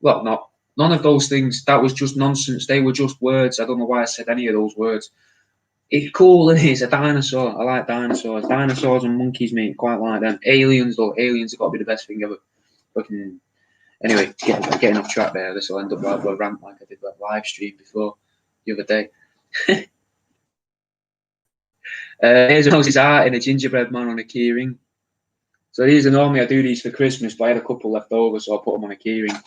Well, none of those things. That was just nonsense. They were just words. I don't know why I said any of those words. It's cool, and it's a dinosaur. I like dinosaurs. Dinosaurs and monkeys, mate. Quite like them. Aliens, though. Aliens have got to be the best thing ever. Fucking... Anyway, getting off track there. This will end up like a rant like I did that live stream before the other day. Here's Moses art in a gingerbread man on a keyring. So these are normally I do these for Christmas, but I had a couple left over, so I put them on a keyring.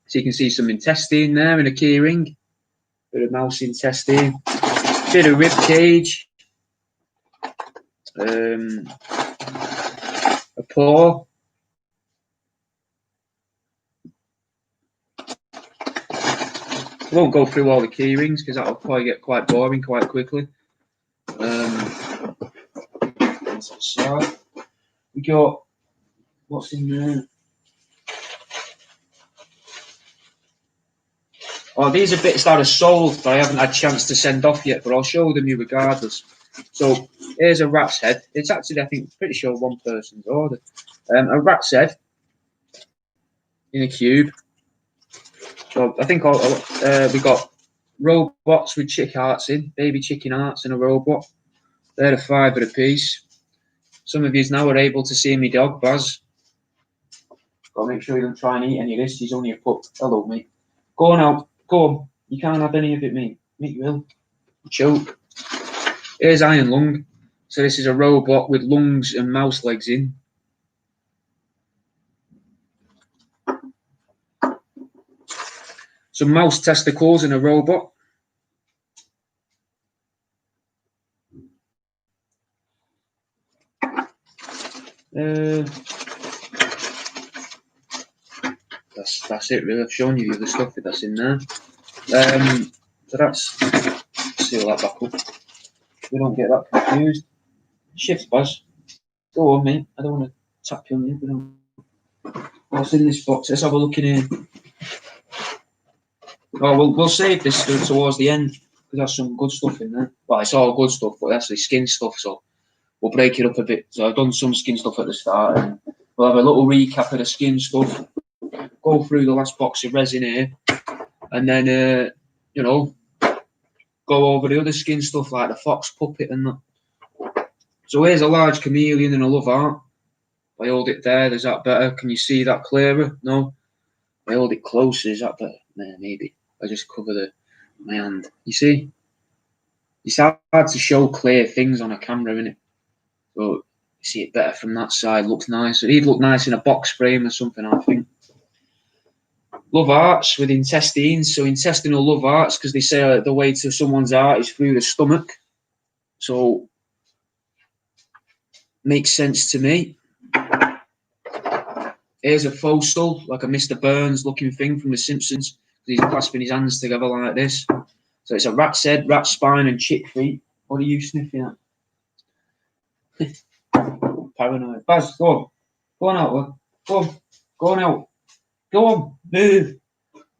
So you can see some intestine there in a keyring. Bit of mouse intestine. Bit of rib cage. A paw. I won't go through all the keyrings because that'll probably get quite boring quite quickly. We got what's in there? Oh, these are bits that are sold, but I haven't had a chance to send off yet. But I'll show them you regardless. So here's a rat's head. It's actually, I think, pretty sure one person's order. A rat's head in a cube. So I think we got robots with chick hearts in, baby chicken hearts in a robot. They're £5 a piece. Some of you now are able to see me dog, Baz. Got to make sure you don't try and eat any of this. He's only a pup. Hello, mate. Go on out. Go on. You can't have any of it, mate. Mate, you will. Choke. Here's Iron Lung. So this is a robot with lungs and mouse legs in. Some mouse testicles in a robot. That's it, really. I've shown you the other stuff that's in there. So that's seal that back up. We don't get that confused. Shift, Buzz. Go on, mate. I don't want to tap you on you. What's in this box? Let's have a look in here. Oh, we'll save this towards the end because there's some good stuff in there. Well, it's all good stuff, but actually skin stuff, so we'll break it up a bit. So I've done some skin stuff at the start, and we'll have a little recap of the skin stuff. Go through the last box of resin here, and then you know, go over the other skin stuff like the fox puppet and that. So here's a large chameleon in a love art. If I hold it there, is that better? Can you see that clearer? No. If I hold it closer, is that better? Nah, maybe. I just cover my hand. You see? It's hard to show clear things on a camera, isn't it? So you see it better from that side. Looks nice. It'd look nice in a box frame or something, I think. Love arts with intestines. So intestinal love arts, because they say the way to someone's heart is through the stomach. So makes sense to me. Here's a fossil, like a Mr. Burns looking thing from The Simpsons. He's clasping his hands together like this. So it's a rat's head, rat spine, and chick feet. What are you sniffing at? Paranoid. Baz, go on. Go on out, look. Go on. Go on out. Go on. Move.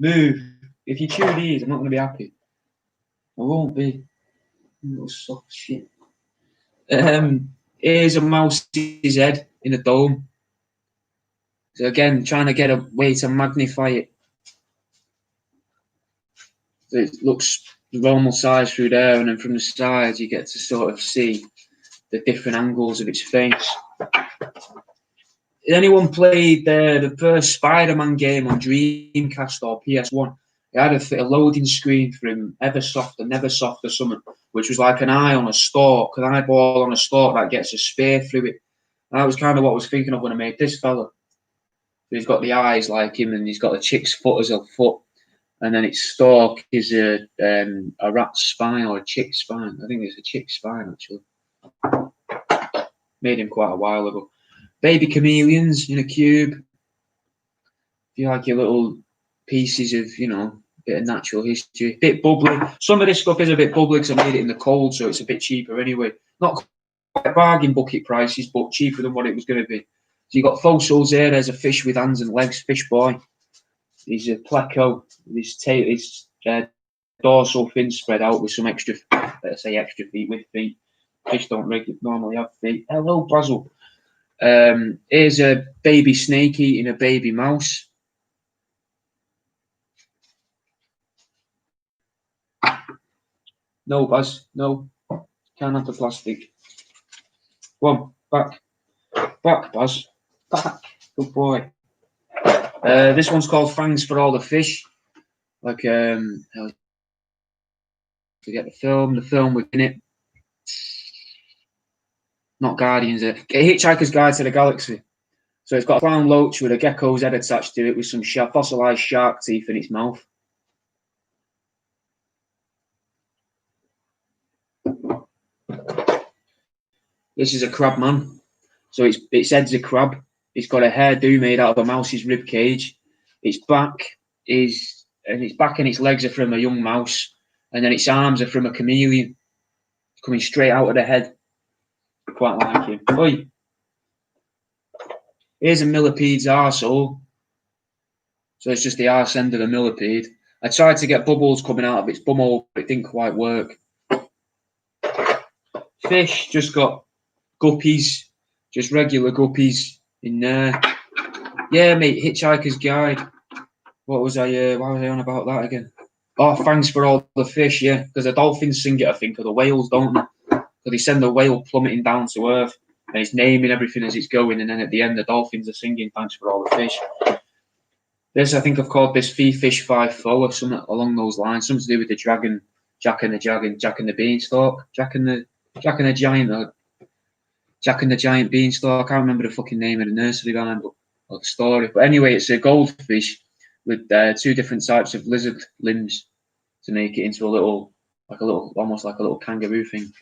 Move. If you chew these, I'm not going to be happy. I won't be. Little soft shit. Here's a mouse's head in a dome. So again, trying to get a way to magnify it. So it looks normal size through there, and then from the sides you get to sort of see the different angles of its face. Anyone played the first Spider-Man game on Dreamcast or PS1? It had a loading screen from Eversoft or Neversoft or something, which was like an eye on a stalk, an eyeball on a stalk that gets a spear through it. And that was kind of what I was thinking of when I made this fella. He's got the eyes like him, and he's got a chick's foot as a foot, and then its stalk is a rat's spine or a chick's spine. I think it's a chick's spine actually. Made him quite a while ago. Baby chameleons in a cube. If you like your little pieces of, you know, bit of natural history, bit bubbly. Some of this stuff is a bit bubbly because I made it in the cold, so it's a bit cheaper anyway. Not quite bargain bucket prices, but cheaper than what it was going to be. So you got fossils there. There's a fish with hands and legs, fish boy. He's a pleco. His tail, his dorsal fin spread out with some extra, let's say extra feet with feet. Fish don't normally have feet. Hello, Basil. Here's a baby snake eating a baby mouse. No, Baz, no. Can't have the plastic. Go on, back. Back, Baz. Back. Good boy. This one's called Thanks for All the Fish. Like, forget the film within it. Not Guardians. A Hitchhiker's Guide to the Galaxy. So it's got a clown loach with a gecko's head attached to it with some fossilized shark teeth in its mouth. This is a crab man. So its head's a crab. It's got a hairdo made out of a mouse's rib cage. Its back and its legs are from a young mouse, and then its arms are from a chameleon. It's coming straight out of the head. Quite like him. Oi. Here's a millipede's arsehole. So it's just the arse end of the millipede. I tried to get bubbles coming out of its bumhole, but it didn't quite work. Fish just got guppies, just regular guppies in there. Yeah, mate, Hitchhiker's Guide. Why was I on about that again? Oh, thanks for all the fish, yeah. Because the dolphins sing it, I think, or the whales, don't they? So they send the whale plummeting down to earth, and it's naming everything as it's going, and then at the end, the dolphins are singing thanks for all the fish. This, I think I've called this Fee Fish 5 Foe or something along those lines. Something to do with the dragon, Jack and the Beanstalk, Jack and the Giant Beanstalk. I can't remember the fucking name of the nursery rhyme, or the story. But anyway, it's a goldfish with two different types of lizard limbs to make it into almost like a little kangaroo thing.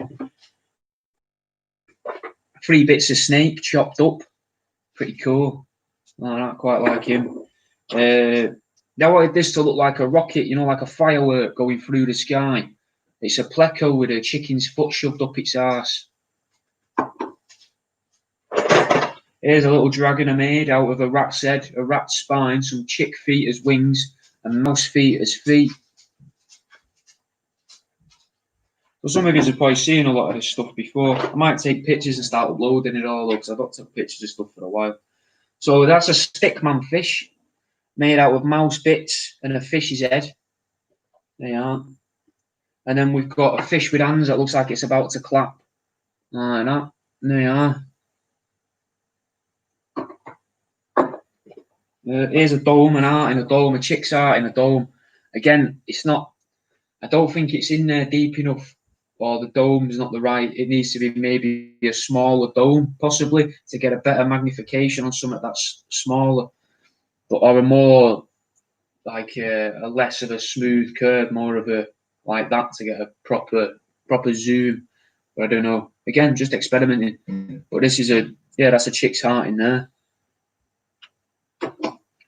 3 bits of snake chopped up. Pretty cool. I quite like him. I wanted this to look like a rocket, you know, like a firework going through the sky. It's a pleco with a chicken's foot shoved up its arse. Here's a little dragon I made out of a rat's head, a rat's spine, some chick feet as wings, and mouse feet as feet. So some of you have probably seen a lot of this stuff before. I might take pictures and start uploading it all, because I've not took pictures of stuff for a while. So that's a stickman fish, made out of mouse bits and a fish's head. There you are. And then we've got a fish with hands that looks like it's about to clap. Like that. There you are. Here's a dome, an art in a dome, a chick's art in a dome. Again, it's not, I don't think it's in there deep enough, or the dome's not the right, it needs to be maybe a smaller dome, possibly, to get a better magnification on something that's smaller, or a more, like a less of a smooth curve, more of a, like that, to get a proper zoom. But I don't know. Again, just experimenting. But this is that's a chick's heart in there.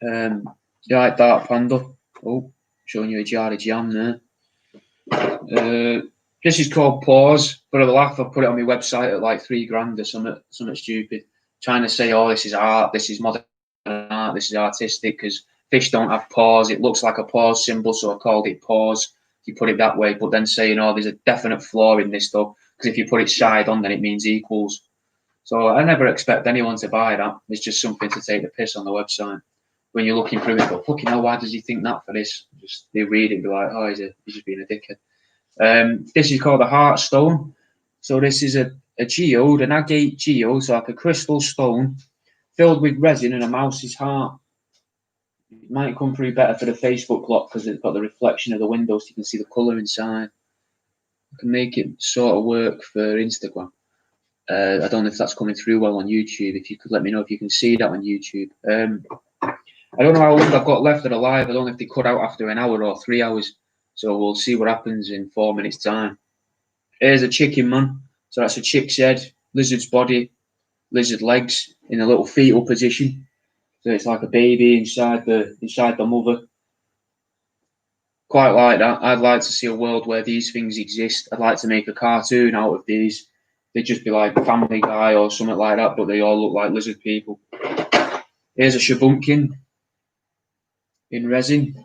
You like Dark Panda? Oh, showing you a jar of jam there. This is called Pause. For a laugh, I put it on my website at like $3 grand or something stupid. Trying to say, oh, this is art, this is modern art. that this is artistic because fish don't have paws. It looks like a pause symbol, so I called it pause. If you put it that way, but then saying, oh, there's a definite flaw in this though, because if you put it side on, then it means equals. So I never expect anyone to buy that. It's just something to take the piss on the website. When you're looking through it, go, fucking hell, why does he think that for this? Just they read it and be like, oh, he's just being a dickhead. This is called a Heartstone. So this is a geode, an agate geode, so like a crystal stone filled with resin and a mouse's heart. It might come through better for the Facebook lot because it's got the reflection of the window so you can see the colour inside. I can make it sort of work for Instagram. I don't know if that's coming through well on YouTube. If you could let me know if you can see that on YouTube. I don't know how long I've got left of the live. I don't know if they cut out after an hour or 3 hours. So we'll see what happens in 4 minutes' time. Here's a chicken, man. So that's a chick's head, lizard's body, lizard legs in a little fetal position. So it's like a baby inside the mother. Quite like that. I'd like to see a world where these things exist. I'd like to make a cartoon out of these. They'd just be like Family Guy or something like that, but they all look like lizard people. Here's a shabunkin in resin.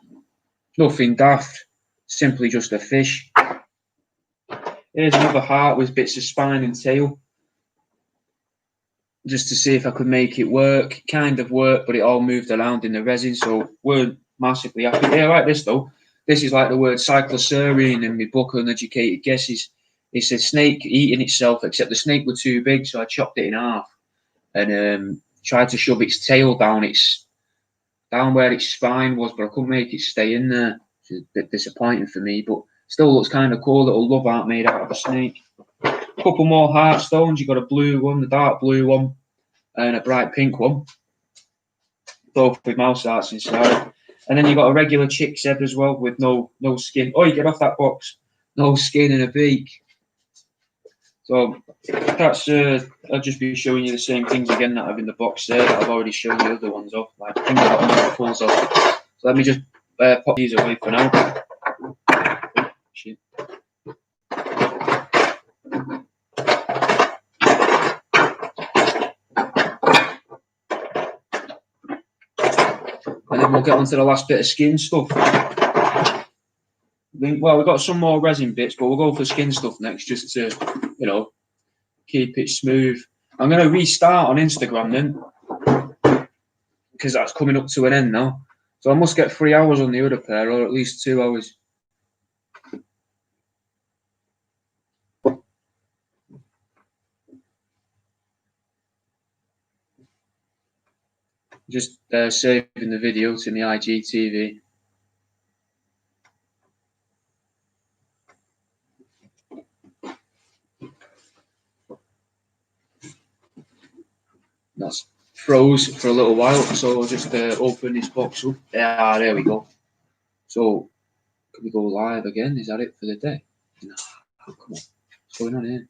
Nothing daft. Simply just a fish. Here's another heart with bits of spine and tail. Just to see if I could make it work. Kind of work, but it all moved around in the resin, so weren't massively happy. Yeah, like this though. This is like the word cycloserine in my book, Uneducated Guesses. It's a snake eating itself, except the snake was too big, so I chopped it in half and tried to shove its tail down where its spine was, but I couldn't make it stay in there. It's a bit disappointing for me, but still looks kind of cool. Little love art made out of a snake. A couple more Heartstones. You got a blue one, the dark blue one, and a bright pink one. Both with mouse arts inside. And then you got a regular chick's head as well with no skin. Oh, you get off that box. No skin and a beak. So that's I'll just be showing you the same things again that I've in the box there that I've already shown the other ones off. Like things I've got multiples of. So let me just pop these away for now. Shit. And then we'll get on to the last bit of skin stuff. Well, we've got some more resin bits, but we'll go for skin stuff next just to, keep it smooth. I'm going to restart on Instagram then, because that's coming up to an end now. So I must get 3 hours on the other pair, or at least 2 hours. Just saving the video to my IGTV. That's froze for a little while, so I'll just open this box up. Yeah, there we go. So, can we go live again? Is that it for the day? No, come on. What's going on here?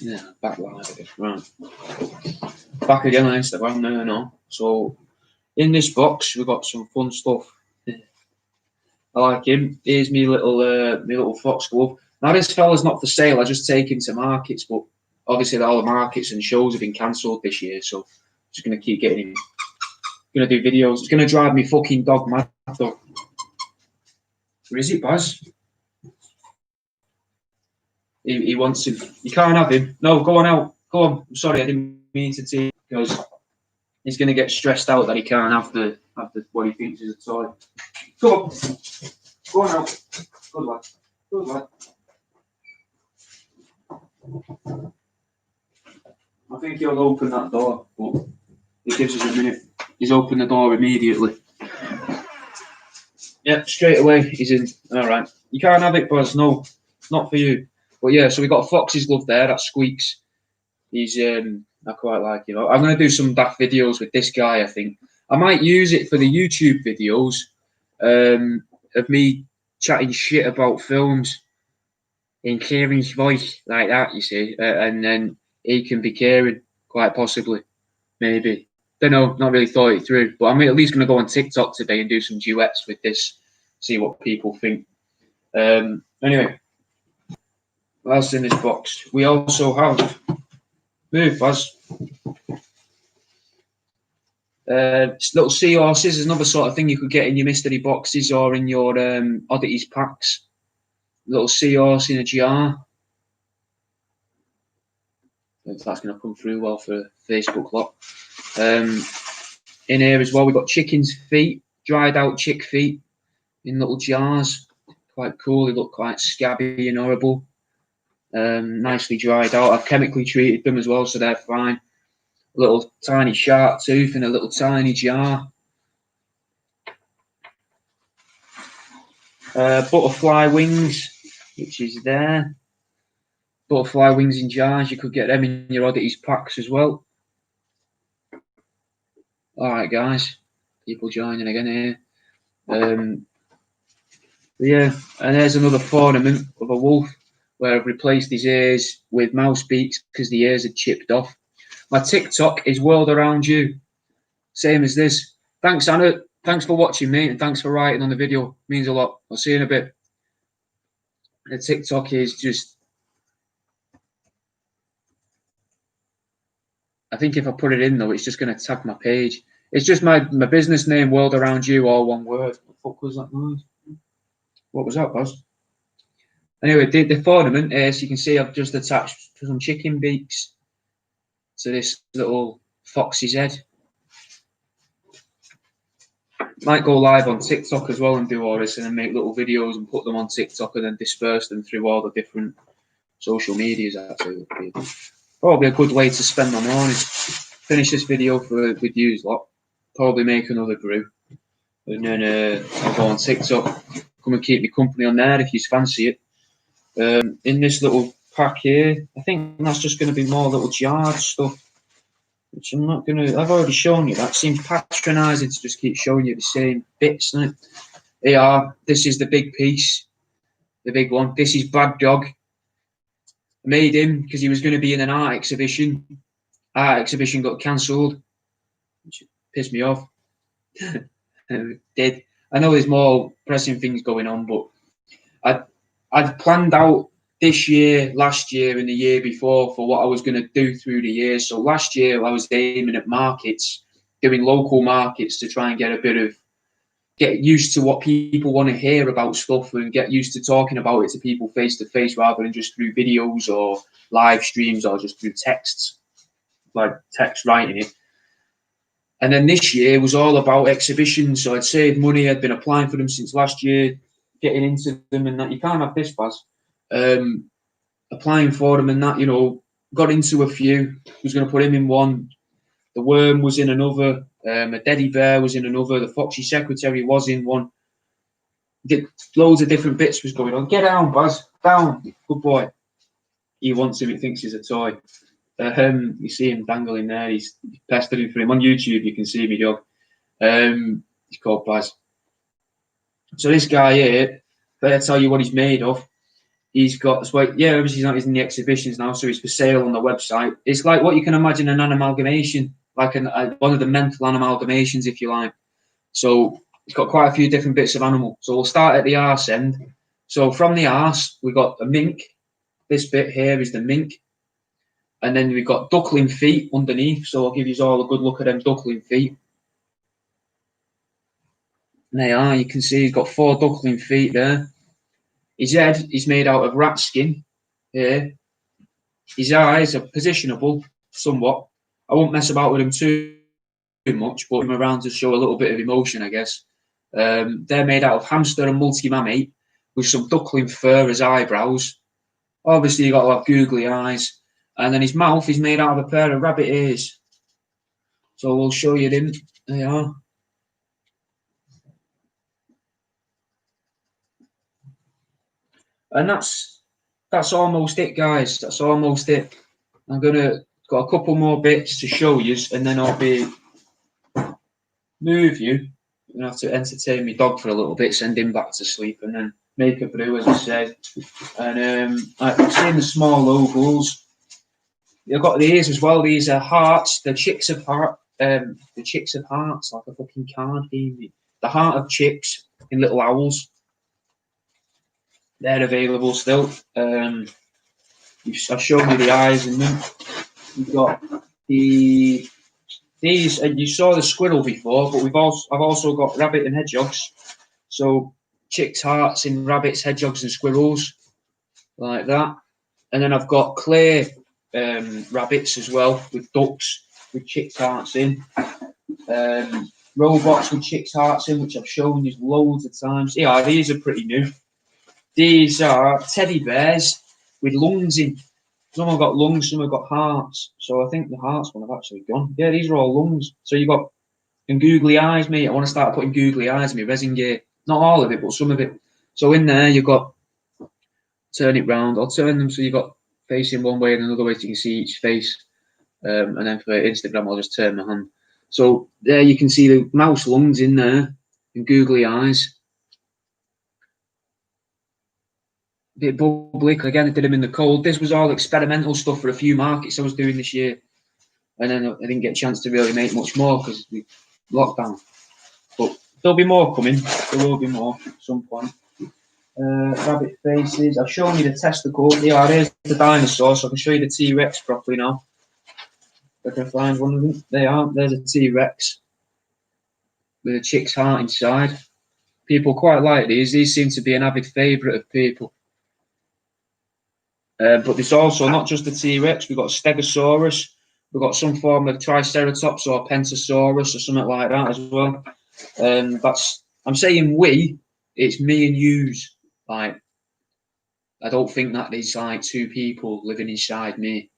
Yeah, back live again. Right. Back again on Instagram, no. So, in this box, we've got some fun stuff. I like him. Here's me little fox glove. Now, this fella's not for sale. I just take him to markets, but obviously all the markets and shows have been cancelled this year, so I'm just going to keep getting him. Going to do videos. It's going to drive me fucking dog mad, though. Where is it, Baz? He wants him. You can't have him. No, go on out. Go on. I'm sorry, I didn't mean to take because he's going to get stressed out that he can't have the what he thinks is a toy. Go on. Go on out. Good lad. Good lad. I think he'll open that door, but he gives us a minute. He's opened the door immediately. Yeah, straight away he's in. All right. You can't have it, Buzz. No, not for you. But yeah, so we got a fox's glove there. That squeaks. He's I quite like him. I'm going to do some daft videos with this guy. I think I might use it for the YouTube videos of me chatting shit about films in Kieran's voice like that. You see, and then he can be Kieran, quite possibly, maybe. Don't know. Not really thought it through. But I'm at least going to go on TikTok today and do some duets with this. See what people think. Anyway. What else in this box? We also have Move, Buzz. Little seahorses is another sort of thing you could get in your mystery boxes or in your oddities packs. Little seahorse in a jar. If that's going to come through well for Facebook lot. In here as well, we've got chicken's feet, dried out chick feet in little jars. Quite cool. They look quite scabby and horrible. Nicely dried out. I've chemically treated them as well, so they're fine. A little tiny shark tooth in a little tiny jar. Butterfly wings, which is there. Butterfly wings in jars. You could get them in your oddities packs as well. All right, guys. People joining again here. Yeah, and there's another ornament of a wolf where I've replaced his ears with mouse beaks because the ears had chipped off. My TikTok is World Around You. Same as this. Thanks, Anna. Thanks for watching, mate, and thanks for writing on the video. It means a lot. I'll see you in a bit. The TikTok is just... I think if I put it in, though, it's just going to tag my page. It's just my business name, World Around You, all one word. What the fuck was that noise? What was that, Buzz? Anyway, the ornament, as you can see, I've just attached some chicken beaks to this little foxy's head. Might go live on TikTok as well and do all this and then make little videos and put them on TikTok and then disperse them through all the different social medias. Actually, probably a good way to spend my morning. Finish this video with you lot. Probably make another brew, and then I'll go on TikTok. Come and keep me company on there if you fancy it. In this little pack here, I think that's just going to be more little jarred stuff. Which I'm not going to... I've already shown you that. Seems patronising to just keep showing you the same bits, doesn't it? They are. This is the big piece. The big one. This is Bad Dog. I made him because he was going to be in an art exhibition. Art exhibition got cancelled. Which pissed me off. Did. I know there's more pressing things going on, but I'd planned out this year, last year, and the year before for what I was going to do through the year. So last year I was aiming at markets, doing local markets to try and get used to what people want to hear about stuff and get used to talking about it to people face to face rather than just through videos or live streams or just through texts, like text writing it. And then this year was all about exhibitions. So I'd saved money. I'd been applying for them since last year, getting into them and that. You can't have this, Baz. Applying for them and that, you know, got into a few. Was going to put him in one. The Worm was in another. A Teddy Bear was in another. The Foxy Secretary was in one. Loads of different bits was going on. Get down, Baz. Down. Good boy. He wants him. He thinks he's a toy. You see him dangling there. He's pestering for him. On YouTube, you can see me, dog. He's called Baz. So this guy here, better tell you what he's made of. He's got, yeah, obviously he's in the exhibitions now, so he's for sale on the website. It's like what you can imagine an amalgamation, like one of the mental amalgamations, if you like. So it's got quite a few different bits of animal. So we'll start at the arse end. So from the arse, we've got a mink. This bit here is the mink. And then we've got duckling feet underneath. So I'll give you all a good look at them duckling feet. And they are, you can see he's got 4 duckling feet there. His head is made out of rat skin here. His eyes are positionable somewhat. I won't mess about with him too much, but him around to show a little bit of emotion, I guess. They're made out of hamster and multi-mammy with some duckling fur as eyebrows. Obviously, you've got to have googly eyes. And then his mouth is made out of a pair of rabbit ears. So we'll show you them. There they are. And that's almost it, guys. That's almost it. I'm got a couple more bits to show you, and then I'll move you. I'm gonna have to entertain my dog for a little bit, send him back to sleep, and then make a brew, as I said. And I've seen the small logos. You've got these as well. These are hearts. The chicks of heart. The chicks of hearts, like a fucking card game. The heart of chicks in little owls. They're available still. I've shown you the eyes in them. We've got these, and you saw the squirrel before, but I've also got rabbit and hedgehogs. So chicks' hearts in rabbits, hedgehogs, and squirrels, like that. And then I've got clay rabbits as well, with ducks, with chicks' hearts in. Robots with chicks' hearts in, which I've shown you loads of times. Yeah, these are pretty new. These are teddy bears with lungs in. Some have got lungs, some have got hearts. So I think the hearts one have actually gone. Yeah, these are all lungs. So you got and googly eyes, mate. I want to start putting googly eyes in my resin gear. Not all of it, but some of it. So in there, you've got, turn it round. I'll turn them so you've got facing one way and another way so you can see each face. And then for Instagram, I'll just turn my hand. So there you can see the mouse lungs in there and googly eyes. A bit bubbly. Again, I did them in the cold. This was all experimental stuff for a few markets I was doing this year. And then I didn't get a chance to really make much more because the lockdown. But there'll be more coming. There will be more at some point. Rabbit faces. I've shown you the testicle. Yeah, there's the dinosaur, so I can show you the T-Rex properly now. If I can find one of them. They are. There's a T-Rex with a chick's heart inside. People quite like these. These seem to be an avid favourite of people. But there's also not just the T-Rex. We've got Stegosaurus. We've got some form of Triceratops or Pentosaurus or something like that as well. I'm saying we. It's me and yous. Like, I don't think that there's like two people living inside me.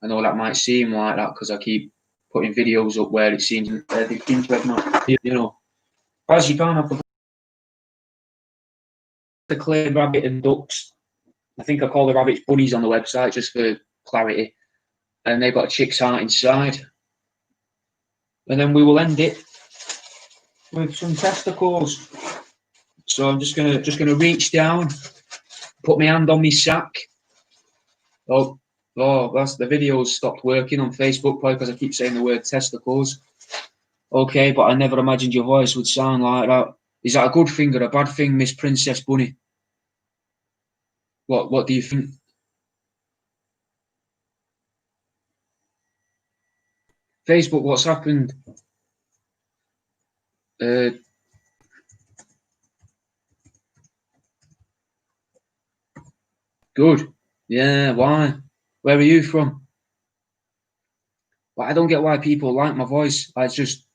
I know that might seem like that because I keep putting videos up where it seems you know. As you can't have the clay rabbit and ducks. I think I call the rabbits bunnies on the website just for clarity. And they've got a chick's heart inside. And then we will end it with some testicles. So I'm just gonna reach down, put my hand on my sack. Oh, that's the video's stopped working on Facebook probably because I keep saying the word testicles. Okay, but I never imagined your voice would sound like that. Is that a good thing or a bad thing, Miss Princess Bunny? What do you think? Facebook, what's happened? Good. Yeah, why? Where are you from? But I don't get why people like my voice. It's just,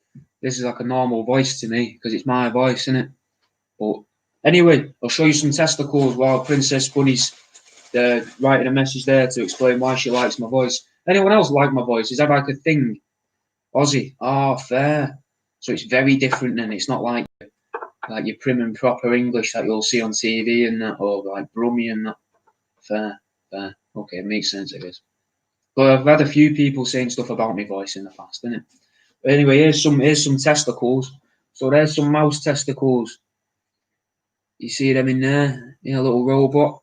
this is like a normal voice to me because it's my voice, isn't it? But anyway, I'll show you some testicles while Princess Bunny's writing a message there to explain why she likes my voice. Anyone else like my voice? Is that like a thing? Aussie? Oh, fair. So it's very different then. It's not like your prim and proper English that you'll see on TV and that, or like Brummy and that. Fair. Okay, it makes sense, I guess. But I've had a few people saying stuff about my voice in the past, isn't it? But anyway, here's some testicles. So there's some mouse testicles. You see them in there? In a little robot.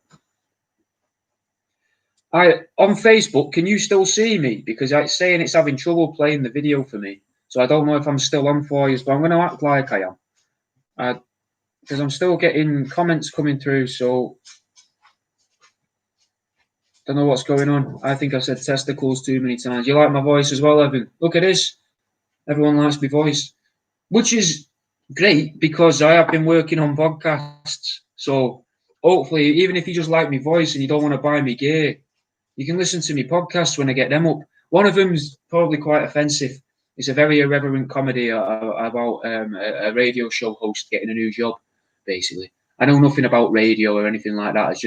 On Facebook, can you still see me? Because it's saying it's having trouble playing the video for me. So I don't know if I'm still on for you, but I'm going to act like I am. Because I'm still getting comments coming through, so don't know what's going on. I think I've said testicles too many times. You like my voice as well, Evan? Look at this. Everyone likes my voice, which is great because I have been working on podcasts. So hopefully, even if you just like my voice and you don't want to buy me gear, you can listen to me podcasts when I get them up. One of them's probably quite offensive. It's a very irreverent comedy about a radio show host getting a new job, basically. I know nothing about radio or anything like that.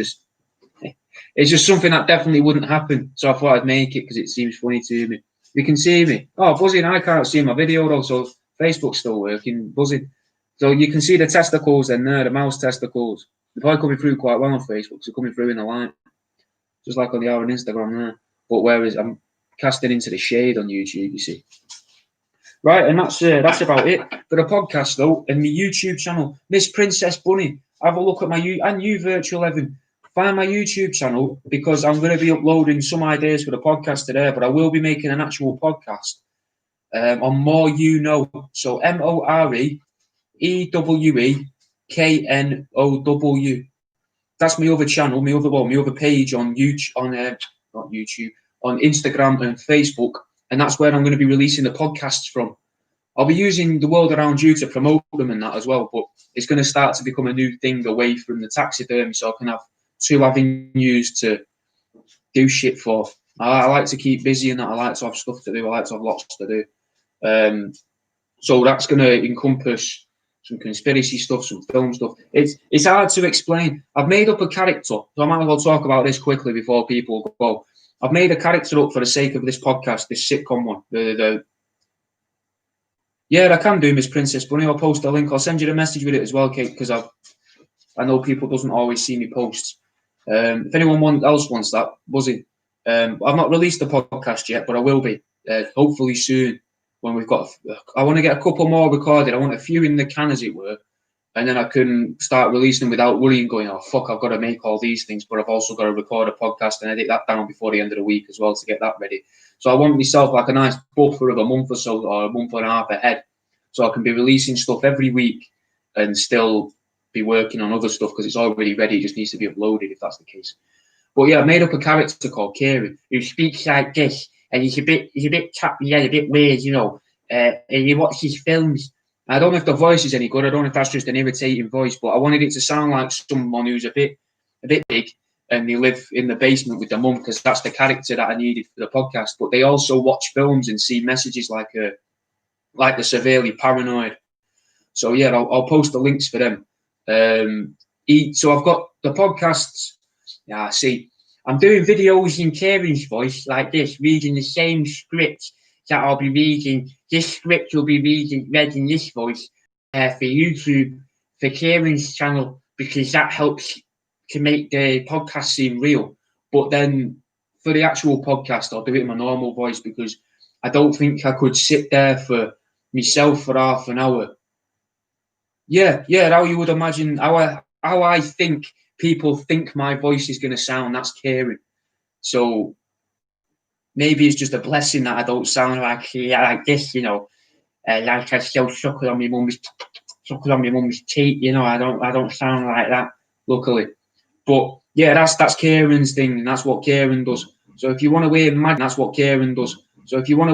It's just something that definitely wouldn't happen. So I thought I'd make it because it seems funny to me. You can see me. Oh, buzzing. I can't see my video though, so Facebook's still working. Buzzing. So you can see the testicles in there, the mouse testicles. They're probably coming through quite well on Facebook, so coming through in the light. Just like on the hour on Instagram there. But whereas I'm casting into the shade on YouTube, you see. Right, and that's about it for the podcast though, and my YouTube channel, Miss Princess Bunny. Have a look at my and you Virtual Evan. Find my YouTube channel because I'm going to be uploading some ideas for the podcast today, but I will be making an actual podcast on More You Know. So MoreEWEKNOW. That's my other channel, my other page on YouTube, not YouTube, on Instagram and Facebook, and that's where I'm going to be releasing the podcasts from. I'll be using the World Around You to promote them and that as well, but it's going to start to become a new thing away from the taxidermy, so I can have 2 avenues to do shit for. I like to keep busy and that. I like to have stuff to do. I like to have lots to do. So that's going to encompass some conspiracy stuff, some film stuff. It's hard to explain. I've made up a character, so I might as well talk about this quickly before people go. I've made a character up for the sake of this podcast, this sitcom one. Yeah, I can do Miss Princess Bunny. I'll post a link. I'll send you the message with it as well, Kate, because I know people doesn't always see me posts. If anyone else wants that, Buzzy. I've not released the podcast yet, but I will be. Hopefully soon when we've got... I want to get a couple more recorded. I want a few in the can, as it were. And then I can start releasing them without worrying, going, oh, fuck, I've got to make all these things, but I've also got to record a podcast and edit that down before the end of the week as well to get that ready. So I want myself like a nice buffer of a month or so, or a month and a half ahead, so I can be releasing stuff every week and still be working on other stuff because it's already ready. It just needs to be uploaded if that's the case. But yeah, I made up a character called Kieran who speaks like this, and he's a bit tappy, a bit weird, you know, and he watches films. I don't know if the voice is any good. I don't know if that's just an irritating voice, but I wanted it to sound like someone who's a bit big, and they live in the basement with their mum, because that's the character that I needed for the podcast. But they also watch films and see messages like the severely paranoid. So yeah, I'll post the links for them. So I've got the podcasts. Yeah, see, I'm doing videos in Kieran's voice like this, reading the same script that I'll be reading. This script will be read in this voice for YouTube, for Kieran's channel, because that helps to make the podcast seem real. But then for the actual podcast, I'll do it in my normal voice, because I don't think I could sit there for myself for half an hour. Yeah, how you would imagine, how I think people think my voice is going to sound, that's Kieran. So maybe it's just a blessing that I don't sound like this, you know, like I still suckle on my mum's teeth, you know. I don't sound like that, luckily. But yeah, that's Kieran's thing, and that's what Kieran does. So if you want to wear mad, that's what Kieran does. So if you want to